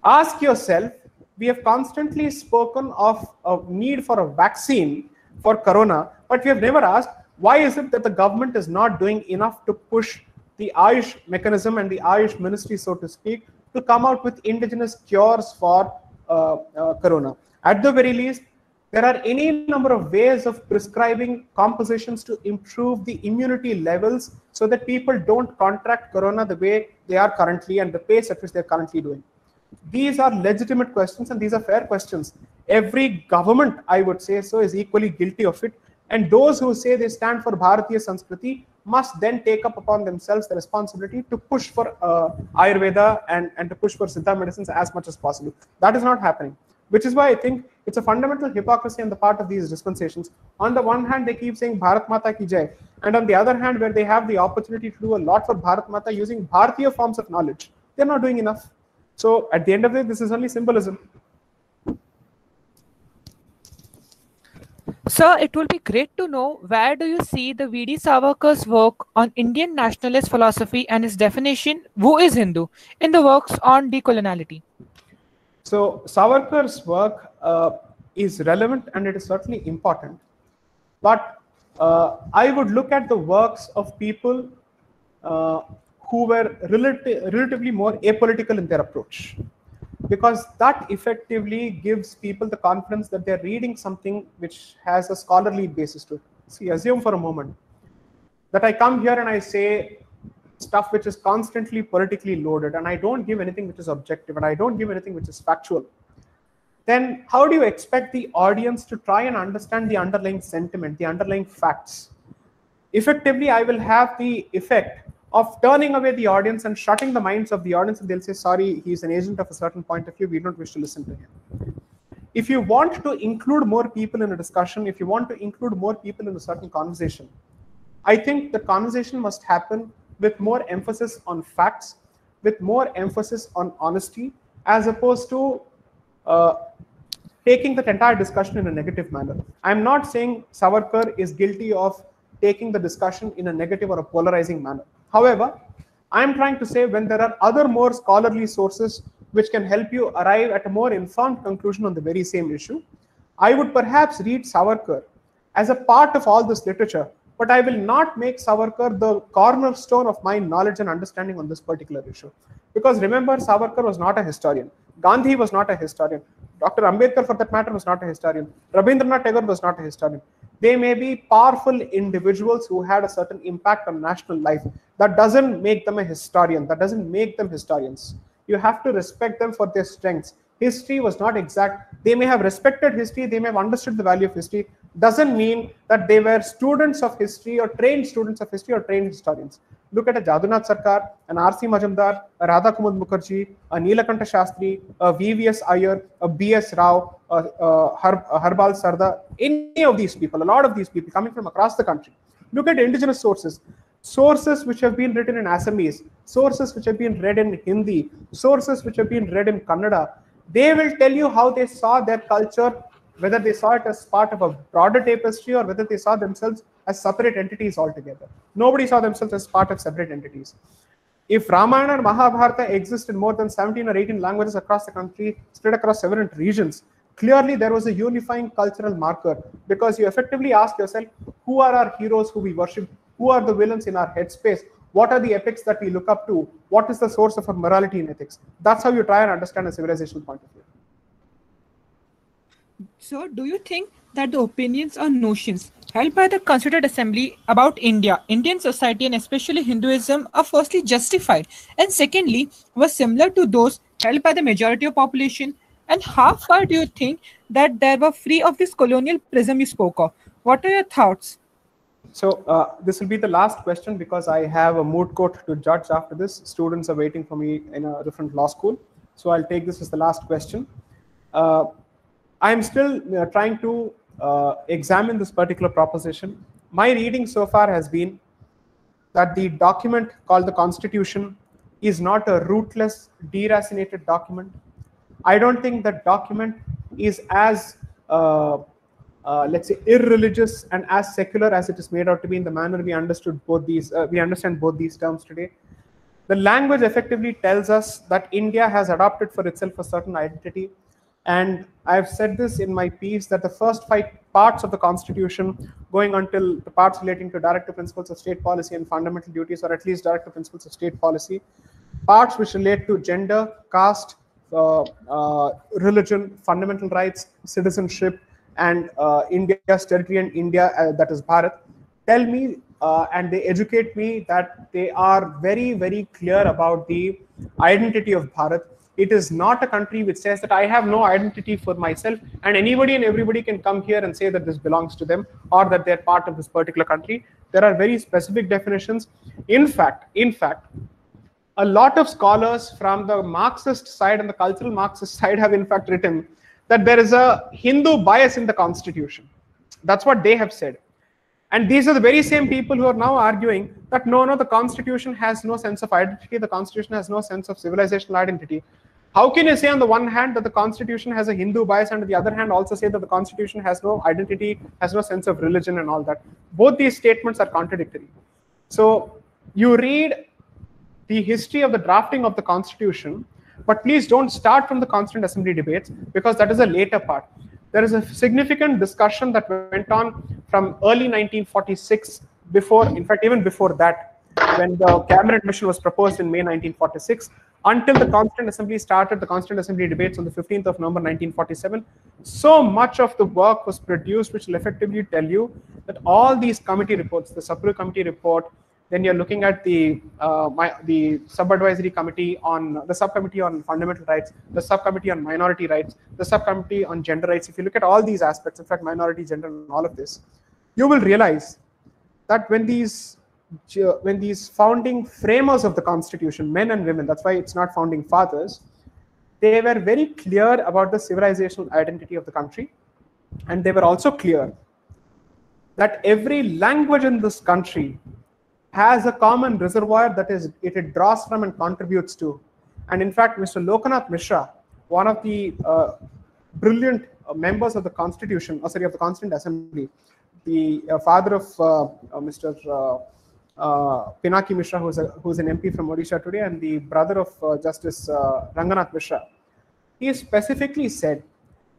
Ask yourself, we have constantly spoken of a need for a vaccine for corona, but we have never asked, why is it that the government is not doing enough to push the Ayush mechanism and the Ayush ministry, so to speak, to come out with indigenous cures for corona? At the very least, There are any number of ways of prescribing compositions to improve the immunity levels so that people don't contract corona the way they are currently and the pace at which they're currently doing. These are legitimate questions and these are fair questions. Every government, I would say so, is equally guilty of it. And those who say they stand for Bharatiya Sanskriti must then take up upon themselves the responsibility to push for Ayurveda and to push for Siddha medicines as much as possible. That is not happening, which is why I think it's a fundamental hypocrisy on the part of these dispensations. On the one hand, they keep saying Bharat Mata ki jai, and on the other hand, where they have the opportunity to do a lot for Bharat Mata using Bharatiya forms of knowledge, they're not doing enough. So at the end of the day, this is only symbolism. Sir, it will be great to know where do you see the V.D. Savarkar's work on Indian nationalist philosophy and his definition, who is Hindu, in the works on decoloniality? So Savarkar's work is relevant and it is certainly important. But I would look at the works of people who were relatively more apolitical in their approach, because that effectively gives people the confidence that they're reading something which has a scholarly basis to it. See, assume for a moment that I come here and I say stuff which is constantly politically loaded and I don't give anything which is objective and I don't give anything which is factual. Then how do you expect the audience to try and understand the underlying sentiment, the underlying facts? Effectively, I will have the effect of turning away the audience and shutting the minds of the audience, and they'll say, sorry, he's an agent of a certain point of view, we don't wish to listen to him. If you want to include more people in a discussion, if you want to include more people in a certain conversation, I think the conversation must happen with more emphasis on facts, with more emphasis on honesty, as opposed to taking the entire discussion in a negative manner. I'm not saying Savarkar is guilty of taking the discussion in a negative or a polarizing manner. However, I'm trying to say when there are other more scholarly sources which can help you arrive at a more informed conclusion on the very same issue, I would perhaps read Savarkar as a part of all this literature, but I will not make Savarkar the cornerstone of my knowledge and understanding on this particular issue. Because remember, Savarkar was not a historian. Gandhi was not a historian. Dr. Ambedkar, for that matter, was not a historian. Rabindranath Tagore was not a historian. They may be powerful individuals who had a certain impact on national life. That doesn't make them a historian. That doesn't make them historians. You have to respect them for their strengths. History was not exact. They may have respected history. They may have understood the value of history. Doesn't mean that they were students of history or trained students of history or trained historians. Look at a Jadunath Sarkar, an R.C. Majumdar, a Radha Kumud Mukherjee, a Neelakanta Shastri, a V.V.S. Iyer, a B.S. Rao, a Harbal Sarda, any of these people, a lot of these people coming from across the country. Look at indigenous sources. Sources which have been written in Assamese, sources which have been read in Hindi, sources which have been read in Kannada. They will tell you how they saw their culture, whether they saw it as part of a broader tapestry or whether they saw themselves as separate entities altogether. Nobody saw themselves as part of separate entities. If Ramayana and Mahabharata exist in more than 17 or 18 languages across the country, spread across several regions, clearly there was a unifying cultural marker, because you effectively ask yourself, who are our heroes who we worship? Who are the villains in our headspace? What are the epics that we look up to? What is the source of our morality and ethics? That's how you try and understand a civilizational point of view. So, do you think that the opinions or notions held by the Constituent Assembly about India, Indian society, and especially Hinduism are firstly justified, and secondly were similar to those held by the majority of population? And how far do you think that they were free of this colonial prism you spoke of? What are your thoughts? So this will be the last question because I have a moot court to judge after this. Students are waiting for me in a different law school. So I'll take this as the last question. I'm still trying to examine this particular proposition. My reading so far has been that the document called the Constitution is not a rootless, deracinated document. I don't think that document is as let's say irreligious and as secular as it is made out to be in the manner we understood both these. We understand both these terms today. The language effectively tells us that India has adopted for itself a certain identity. And I've said this in my piece that the first 5 parts of the Constitution, going until the parts relating to directive principles of state policy and fundamental duties, or at least directive principles of state policy, parts which relate to gender, caste, religion, fundamental rights, citizenship, and India's territory and India, that is Bharat, tell me and they educate me that they are very, very clear about the identity of Bharat. It is not a country which says that I have no identity for myself and anybody and everybody can come here and say that this belongs to them or that they're part of this particular country. There are very specific definitions. In fact, a lot of scholars from the Marxist side and the cultural Marxist side have in fact written that there is a Hindu bias in the constitution. That's what they have said. And these are the very same people who are now arguing that no, the constitution has no sense of identity, the constitution has no sense of civilizational identity. How can you say on the one hand that the constitution has a Hindu bias and on the other hand also say that the constitution has no identity, has no sense of religion and all that? Both these statements are contradictory. So you read the history of the drafting of the constitution, but please don't start from the Constituent Assembly debates because that is a later part. There is a significant discussion that went on from early 1946, in fact, even before that, when the cabinet mission was proposed in May 1946, until the Constituent Assembly started the Constituent Assembly debates on the 15th of November 1947. So much of the work was produced, which will effectively tell you that all these committee reports, the Sapru Committee report, then you're looking at the sub-advisory committee on the subcommittee on fundamental rights, the subcommittee on minority rights, the subcommittee on gender rights. If you look at all these aspects, in fact, minority, gender, and all of this, you will realize that when these founding framers of the Constitution, men and women, that's why it's not founding fathers, they were very clear about the civilizational identity of the country, and they were also clear that every language in this country has a common reservoir that it draws from and contributes to. And in fact, Mr. Lokanath Mishra, one of the brilliant members of the Constitution, of the Constituent Assembly, the father of Mr. Pinaki Mishra, who's an MP from Odisha today, and the brother of Justice Ranganath Mishra, he specifically said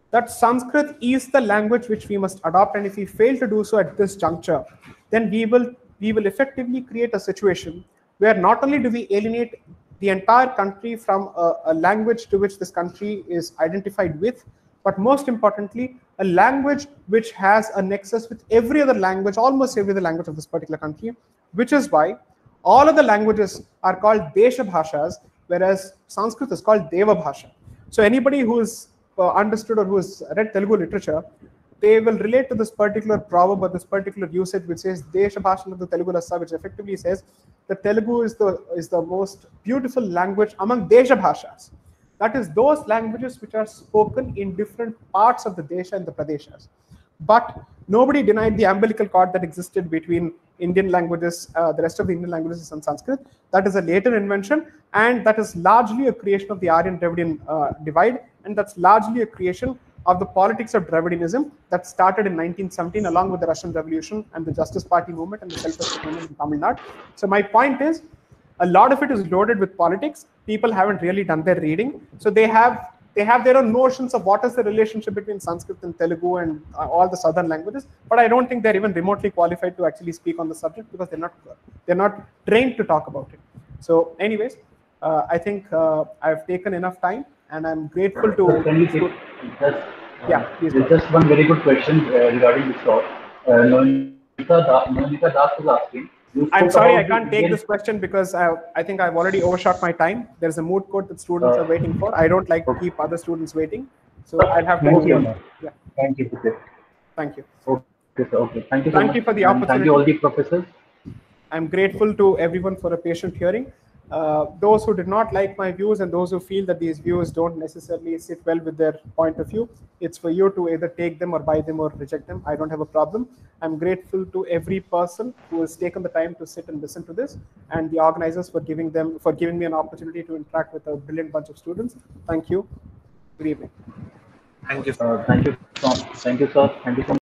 that Sanskrit is the language which we must adopt, and if we fail to do so at this juncture, then we will effectively create a situation where not only do we alienate the entire country from a language to which this country is identified with, but most importantly, a language which has a nexus with every other language, almost every other language of this particular country, which is why all of the languages are called Desha Bhashas, whereas Sanskrit is called Deva Bhasha. So anybody who's understood or who's read Telugu literature, they will relate to this particular proverb or this particular usage which says Desha Bhasha of the Telugu Rasa, which effectively says that Telugu is the most beautiful language among Desha Bhashas. That is those languages which are spoken in different parts of the Desha and the Pradeshas. But nobody denied the umbilical cord that existed between Indian languages, the rest of the Indian languages and Sanskrit. That is a later invention, and that is largely a creation of the Aryan-Dravidian divide, and that's largely a creation of the politics of Dravidianism that started in 1917 along with the Russian Revolution and the Justice Party movement and the self-respect movement in Tamil Nadu. So my point is, a lot of it is loaded with politics. People haven't really done their reading. So they have their own notions of what is the relationship between Sanskrit and Telugu and all the southern languages. But I don't think they're even remotely qualified to actually speak on the subject because they're not trained to talk about it. So anyways, I think I've taken enough time, and I'm grateful to... Can you take please. Just one very good question regarding this talk. Nonika Das is asking. I'm sorry, I can't take this question because I think I've already overshot my time. There's a moot court that students are waiting for. I don't like to keep other students waiting. So I'll have to move on. Yeah. Thank you. Thank you. Okay, sir. Okay. Thank you. Thank you for the opportunity. Thank you all the professors. I'm grateful to everyone for a patient hearing. Those who did not like my views and those who feel that these views don't necessarily sit well with their point of view, it's for you to either take them or buy them or reject them. I don't have a problem. I'm grateful to every person who has taken the time to sit and listen to this, and the organizers for giving me an opportunity to interact with a brilliant bunch of students. Thank you. Good evening. Thank you. Thank you, sir. Thank you so much.